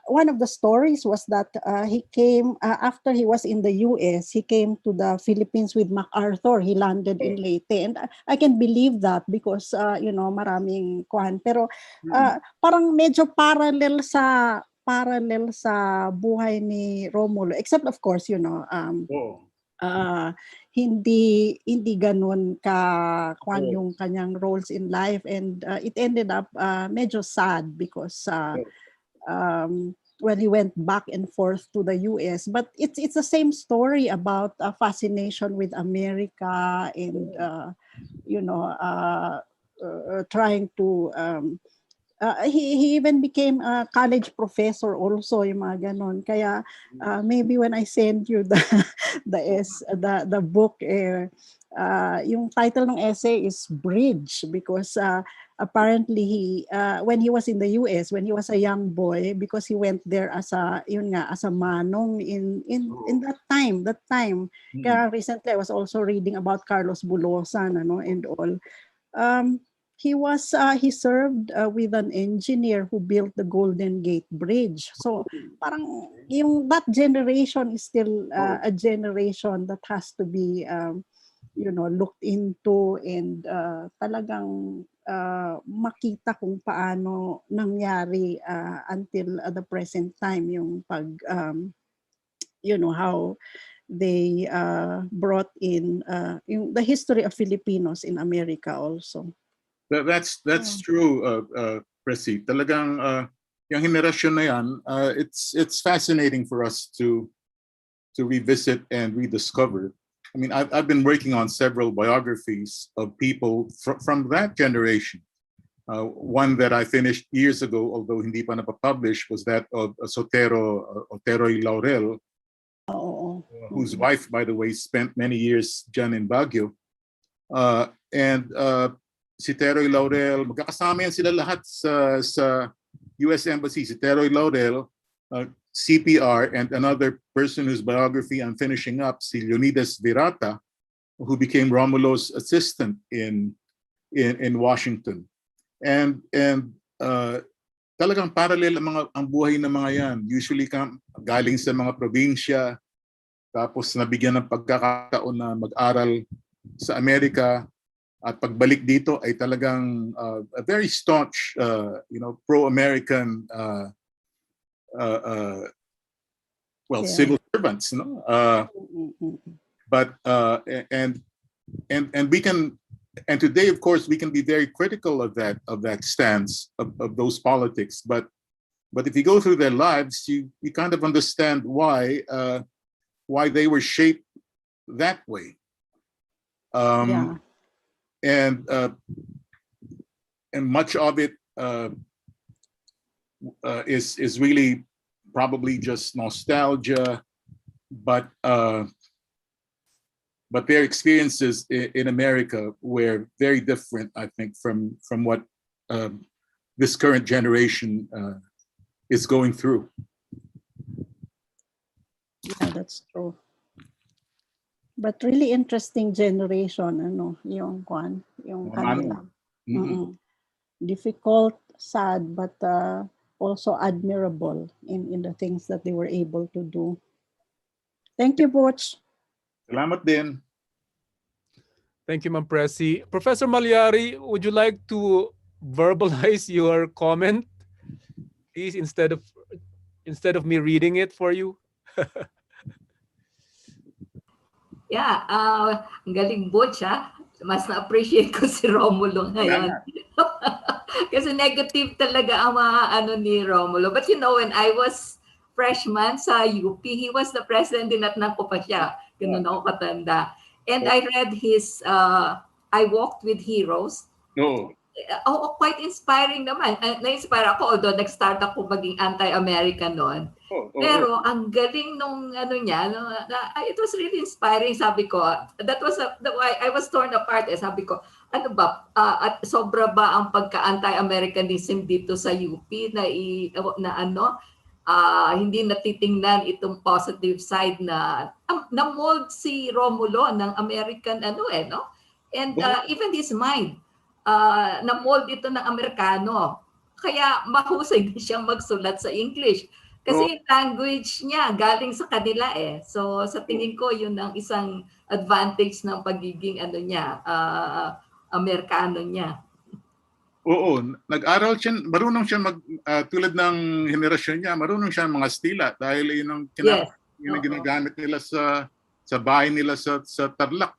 one of the stories was that he came after he was in the US. He came to the Philippines with MacArthur. He landed in Leyte, and I can believe that because maraming kwan. Pero parang medyo parallel sa buhay ni Romulo, except of course hindi ganun ka kwan yung kanyang roles in life, and it ended up medyo sad because when he went back and forth to the US. But it's the same story about a fascination with America and trying to he even became a college professor also, yung mga ganon. Kaya maybe when I send you the book, yung title ng essay is Bridge, because apparently he when he was in the US, when he was a young boy, because he went there as a manong in that time. Kaya recently I was also reading about Carlos Bulosan and all. He served with an engineer who built the Golden Gate Bridge. So parang that generation is still a generation that has to be looked into, and talagang makita kung paano nangyari until the present time yung how they brought in the history of Filipinos in America also.
That's true, Presi. Talagang yung henerasyon na yan, it's fascinating for us to revisit and rediscover. I mean, I've been working on several biographies of people from that generation. One that I finished years ago, although hindi pa napapublish, was that of Otero Laurel, whose wife, by the way, spent many years dyan in Baguio. And si Teroy Laurel, magkakasama yan sila lahat sa US Embassy. Si Teroy Laurel, CPR, and another person whose biography I'm finishing up, si Leonidas Virata, who became Romulo's assistant in Washington. And talagang parallel ang buhay ng mga yan. Usually galing sa mga probinsya, tapos nabigyan ng pagkakataon na mag-aral sa Amerika, at pagbalik dito ay talagang a very staunch, pro-American, civil servants, no? But and we can, and today, of course, we can be very critical of that stance of those politics. But if you go through their lives, you kind of understand why they were shaped that way. And much of it is really probably just nostalgia, but their experiences in America were very different, I think, from what this current generation is going through.
Yeah, that's true. But really interesting generation, yung kanila. Difficult, sad, but also admirable in the things that they were able to do. Thank you, Butch.
Salamat din.
Thank you, Ma'am Presi. Professor Malyari, would you like to verbalize your comment, please, instead of me reading it for you?
Yeah, ang galing, Butch, ha? Mas na-appreciate ko si Romulo ngayon. Kasi negative talaga ang mga ni Romulo. But when I was freshman sa UP, he was the president, dinatnan ko pa siya. Ganun ako katanda. And I read his, I Walked with Heroes. Quite inspiring naman. Na-inspire ako, although nag-start ako maging anti-American noon. Pero ang galing nung niya, it was really inspiring. Sabi ko, that was why I was torn apart. Sabi ko, ano ba, at sobra ba ang pagka-anti-Americanism dito sa UP hindi natitingnan itong positive side na mold si Romulo ng American no? And even his mind, na-mold ito ng Amerikano. Kaya mahusay din siyang magsulat sa English. Kasi yung language niya galing sa kanila So sa tingin ko yun ang isang advantage ng pagiging Amerikano niya.
Oo, nag-aral siya, marunong siya tulad ng henerasyon niya, marunong siya mga stila dahil yun ang ginagamit nila sa bahay nila sa Tarlac.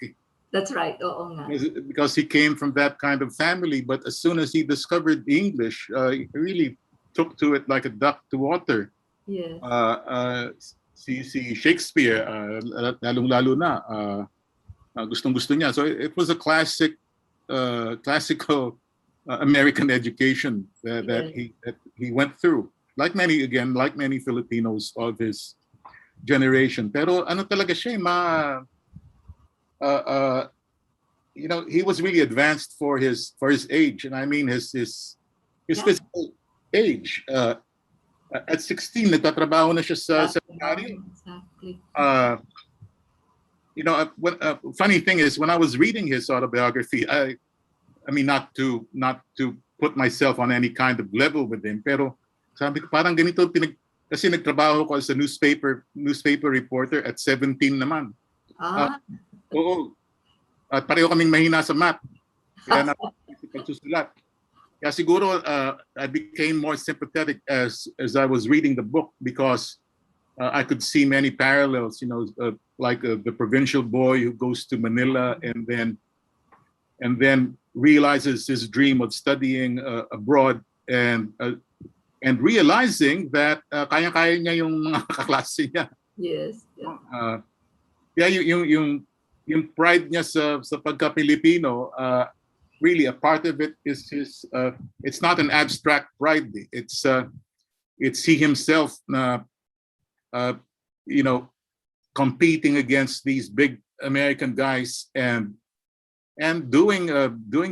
That's right, oo nga.
Because he came from that kind of family, but as soon as he discovered English, he really took to it like a duck to water.
Yes.
Si Shakespeare, lalong-lalo na, gustong-gusto niya. So it was a classical American education that he went through. Like many Filipinos of his generation. Pero ano talaga siya, he was really advanced for his age, and I mean his physical age. At 16, nagtatrabaho na siya sa seminary.
Exactly.
Funny thing is, when I was reading his autobiography, I mean, not to put myself on any kind of level with him, pero sabi ko parang ganito kasi nagtrabaho ko as a newspaper reporter at 17 naman. Oo. At pareho kaming mahina sa math. Kaya napakasip pagsusulat. Kaya siguro I became more sympathetic as I was reading the book because I could see many parallels, like the provincial boy who goes to Manila and then realizes his dream of studying abroad and realizing that kaya-kaya niya yung mga kaklase niya.
Yes. Yeah.
Yung pride niya sa pagka-Pilipino, really a part of it is his. It's not an abstract pride. It's he himself, competing against these big American guys and doing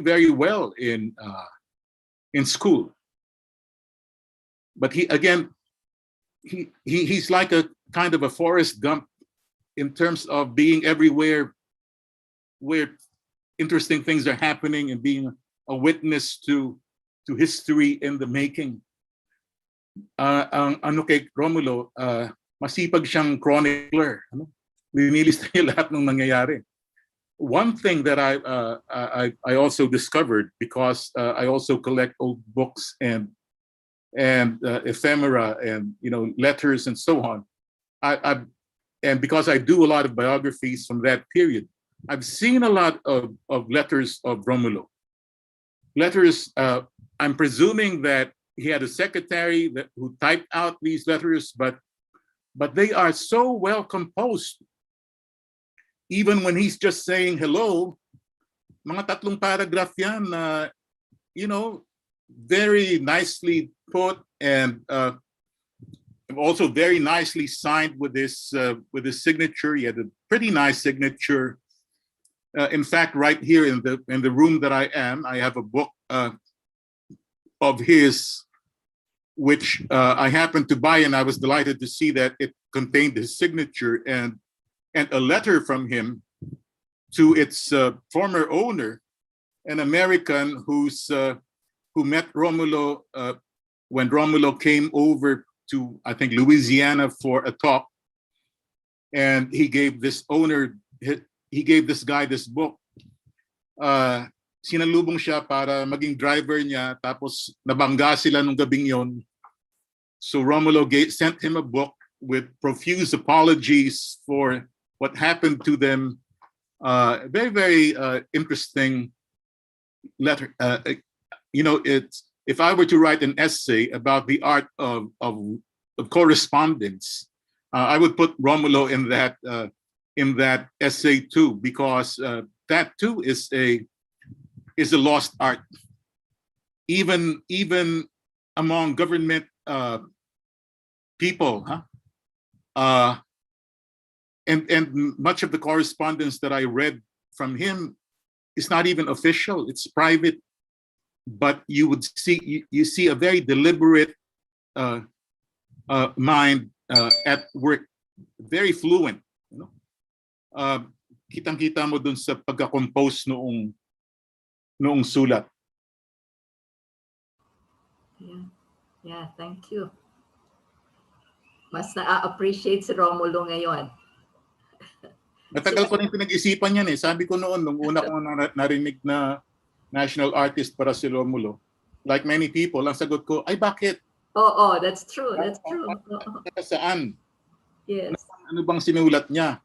very well in school. But he's like a kind of a Forrest Gump in terms of being everywhere where interesting things are happening and being a witness to history in the making. Ang ano kay Romulo, masipag siyang chronicler. Linilista niya lahat ng nangyayari. One thing that I also discovered, because I also collect old books and ephemera and letters and so on. And because I do a lot of biographies from that period, I've seen a lot of letters of Romulo. Letters, I'm presuming that he had a secretary who typed out these letters, but they are so well composed. Even when he's just saying hello, mga tatlong paragraph yan na, very nicely put and also very nicely signed with his signature. He had a pretty nice signature. In fact, right here in the room that I am, I have a book of his, which I happened to buy, and I was delighted to see that it contained his signature and a letter from him to its former owner, an American who met Romulo when Romulo came over to, I think, Louisiana for a talk, and he gave this guy this book. Sinalubong siya para maging driver niya, tapos nabangga sila nung gabing yon. So Romulo sent him a book with profuse apologies for what happened to them. Very, very interesting letter. It's, if I were to write an essay about the art of correspondence, I would put Romulo in that essay too, because that too is a lost art. Even among government people, and much of the correspondence that I read from him is not even official; it's private. But you see a very deliberate mind at work, very fluent. Kitang-kita mo dun sa pagka-compose noong sulat.
Yeah, thank you. Mas na-appreciate si Romulo ngayon.
Matagal ko rin pinag-isipan yan eh. Sabi ko noon, nung una ko narinig na national artist para si Romulo, like many people, ang sagot ko, ay bakit?
Oh, that's true. That's true.
Saan?
Yes.
Ano bang sinulat niya?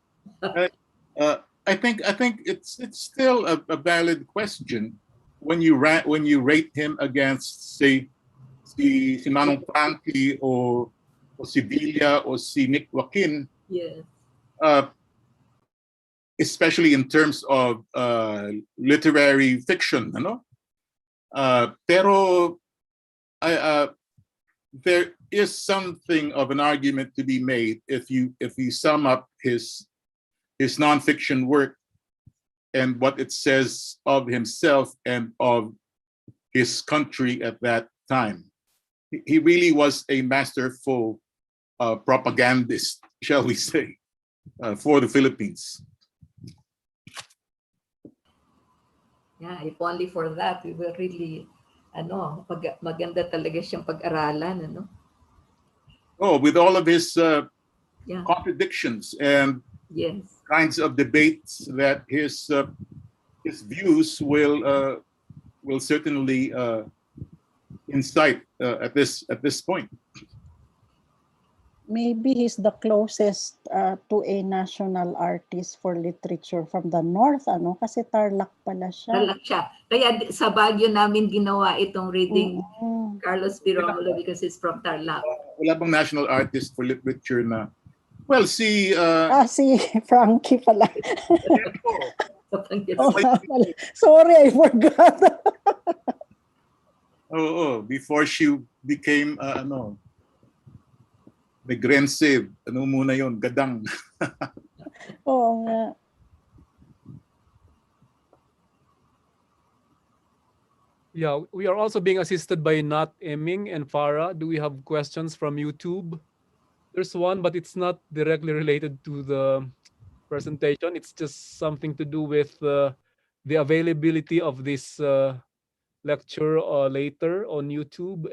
I think it's still a valid question when you rate him against, say, si Manong Frankie o si Villa o si Nick Joaquin.
Yes.
Especially in terms of literary fiction, pero there is something of an argument to be made if you sum up his nonfiction work and what it says of himself and of his country at that time. He really was a masterful propagandist, shall we say, for the Philippines.
Yeah, if only for that, we will really, maganda talaga siyang pag-aralan,
Oh, with all of his contradictions and
yes,
kinds of debates that his views will certainly incite at this point.
Maybe he's the closest to a national artist for literature from the north, ano? Kasi Tarlac pala siya.
Talak siya. Kaya sa Baguio namin ginawa itong reading Carlos B. Romulo because it's from Tarlac.
Wala bang national artist for literature na? Well, si
Si Frankie pala.
Oh.
Sorry, I forgot.
Before she became Negrense, ano muna yon, Gadang.
Oo nga.
Yeah, we are also being assisted by Nat Eming and Farah. Do we have questions from YouTube? There's one, but it's not directly related to the presentation. It's just something to do with the availability of this lecture later on YouTube.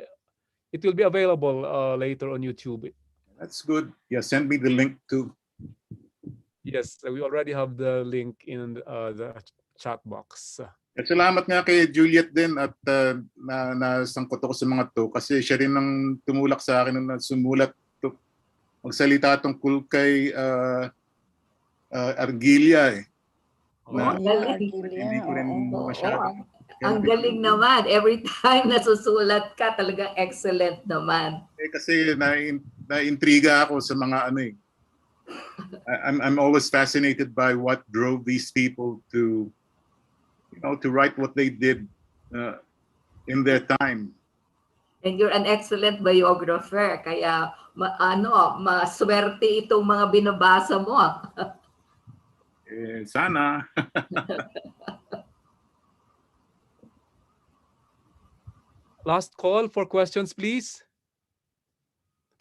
It will be available later on YouTube.
That's good. Yeah, send me the link too.
Yes, we already have the link in the chat box.
At salamat nga kay Juliet din at nasangkot ako sa mga to kasi siya rin ang tumulak sa akin na sumulat to, magsalita tungkol kay Argilia . Hindi ko rin masyadong.
Ang galing naman. Every time nasusulat ka, talagang excellent naman.
Kasi na-intriga ako sa mga ano . I'm always fascinated by what drove these people to write what they did in their time.
And you're an excellent biographer. Kaya maswerte itong mga binabasa mo.
Sana.
Last call for questions, please.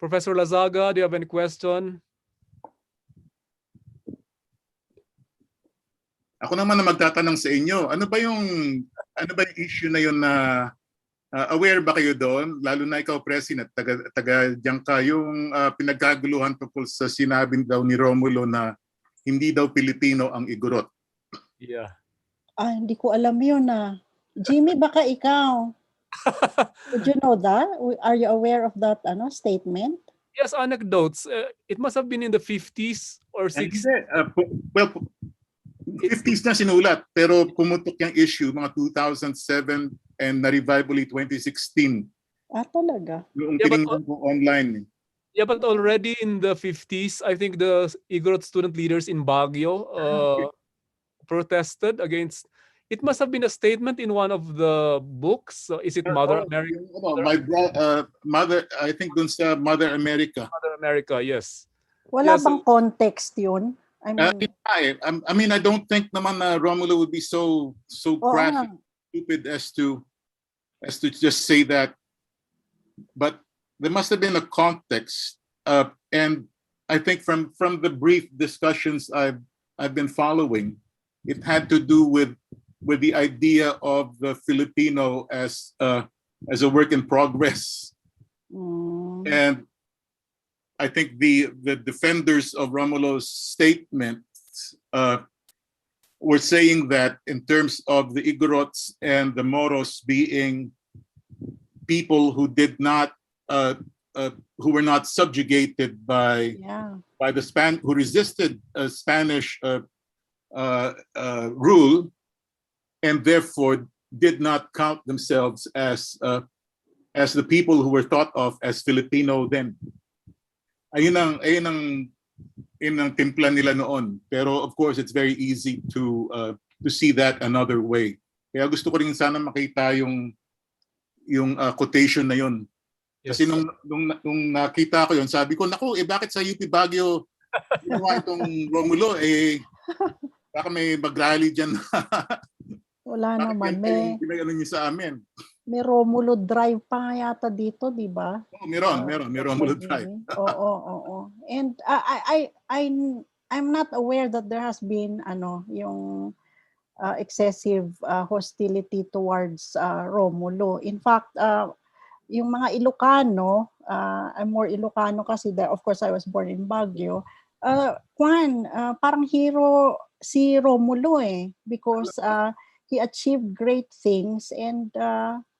Professor Lazaga, do you have any question?
Ako naman na magtatanong sa inyo, ano ba yung issue na yun na aware ba kayo doon? Lalo na ikaw, President, taga diyan ka, yung pinagkaguluhan tungkol sa sinabi daw ni Romulo na hindi daw Pilipino ang Igorot.
Yeah.
Hindi ko alam yun . Jimmy, baka ikaw. Did you know that? Are you aware of that statement?
Yes, anecdotes. It must have been in the 50s or 60s.
Well, 50s na sinulat, pero pumutok yung issue mga 2007 and na-revive ulit 2016.
Talaga?
Yung tinignan ko online.
Yeah, but already in the 50s, I think the Igorot student leaders in Baguio protested against. It must have been a statement in one of the books. Is it Mother America?
Mother, I think dun sa Mother America.
Mother America, yes.
Wala bang context yun? I
mean, I don't think naman na Romulo would be so crass, stupid as to just say that. But there must have been a context, and I think from the brief discussions I've been following, it had to do with the idea of the Filipino as a work in progress. And I think the defenders of Romulo's statement were saying that in terms of the Igorots and the Moros being people who did not who were not subjugated by the who resisted Spanish rule, and therefore did not count themselves as the people who were thought of as Filipino then. Ayun ang timpla nila noon. Pero of course, it's very easy to see that another way. Kaya gusto ko rin sana makita yung quotation na yun. Kasi nung nakita ko yun, sabi ko, naku, bakit sa UP Baguio ginawa itong Romulo? Baka may mag-rally dyan.
Wala naman.
Ano niyo sa amin?
May Romulo Drive pa yata dito, di ba?
Meron Romulo Drive.
Oo. And I'm not aware that there has been yung excessive hostility towards Romulo. In fact, yung mga Ilocano, I'm more Ilocano kasi of course I was born in Baguio. Parang hero si Romulo because he achieved great things and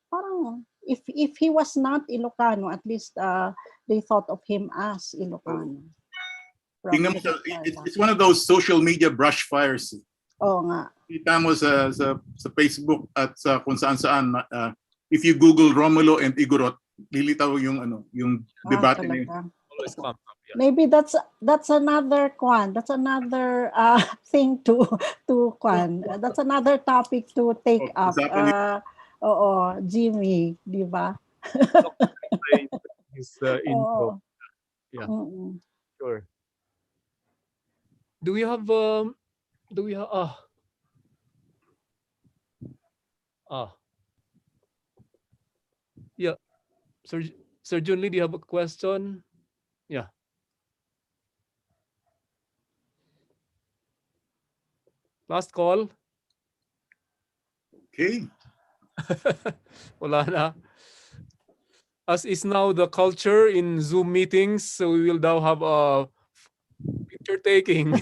parang if he was not Ilocano, at least they thought of him as Ilocano.
Tingnan mo, it's one of those social media brush fires.
Oo nga.
Kita mo sa Facebook at sa kung saan-saan, if you Google Romulo and Igorot, lilitaw yung debate na yun.
Always comes up, yeah.
Maybe that's another thing to that's another topic to take up. Oo, Jimmy, di ba?
His intro. Yeah. Sure. Do we have yeah, Sir Jun Lee, do you have a question? Yeah. Last call.
Okay.
Wala na. As is now the culture in Zoom meetings, so we will now have a picture taking.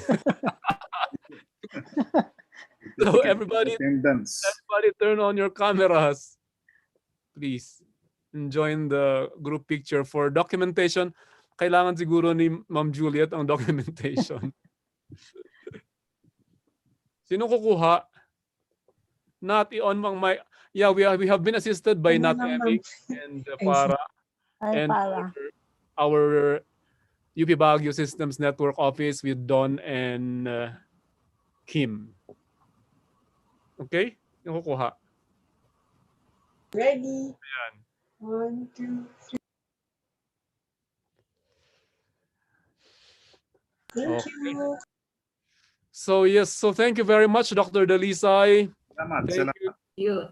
So everybody turn on your cameras, please, and join the group picture. For documentation, kailangan siguro ni Ma'am Juliet ang documentation. Sino kukuha? Nat, on mang may. Yeah, we have been assisted by Nat Emig and Para and our UP Baguio Systems Network Office with Don and Kim. Okay? Yung kukuha.
Ready.
Ayan.
1, 2, 3. Thank you.
So yes, so thank you very much, Dr. Dalisay.
Salamat.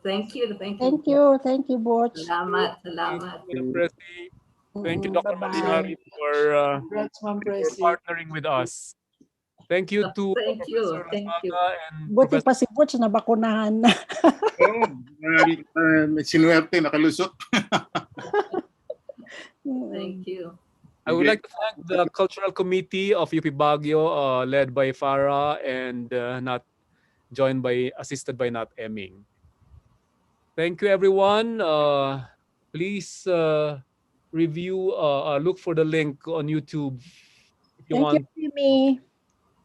Thank you.
Thank you, Butch.
Salamat.
Thank you, Dr.
Bye-bye.
Malihari, for
Presi.
partnering with us. Thank you to
Thank you.
Professor Lasaga and
Buti
Professor
pa si Butch na bakunahan na.
Sinuwerte, nakalusot.
Thank you.
I would like to thank the Cultural Committee of UP Baguio, led by Farah and assisted by Nat Eming. Thank you, everyone. Please review, look for the link on YouTube if you want.
Thank you, Jimmy.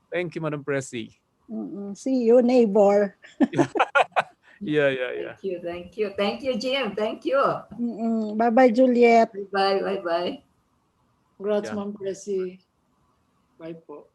Thank you, Madam Presi.
See you, neighbor.
Yeah.
Thank you, Jim. Thank you.
Bye-bye, Juliet.
Bye.
Congrats,
Yeah.
Ma'am Presi. Bye po.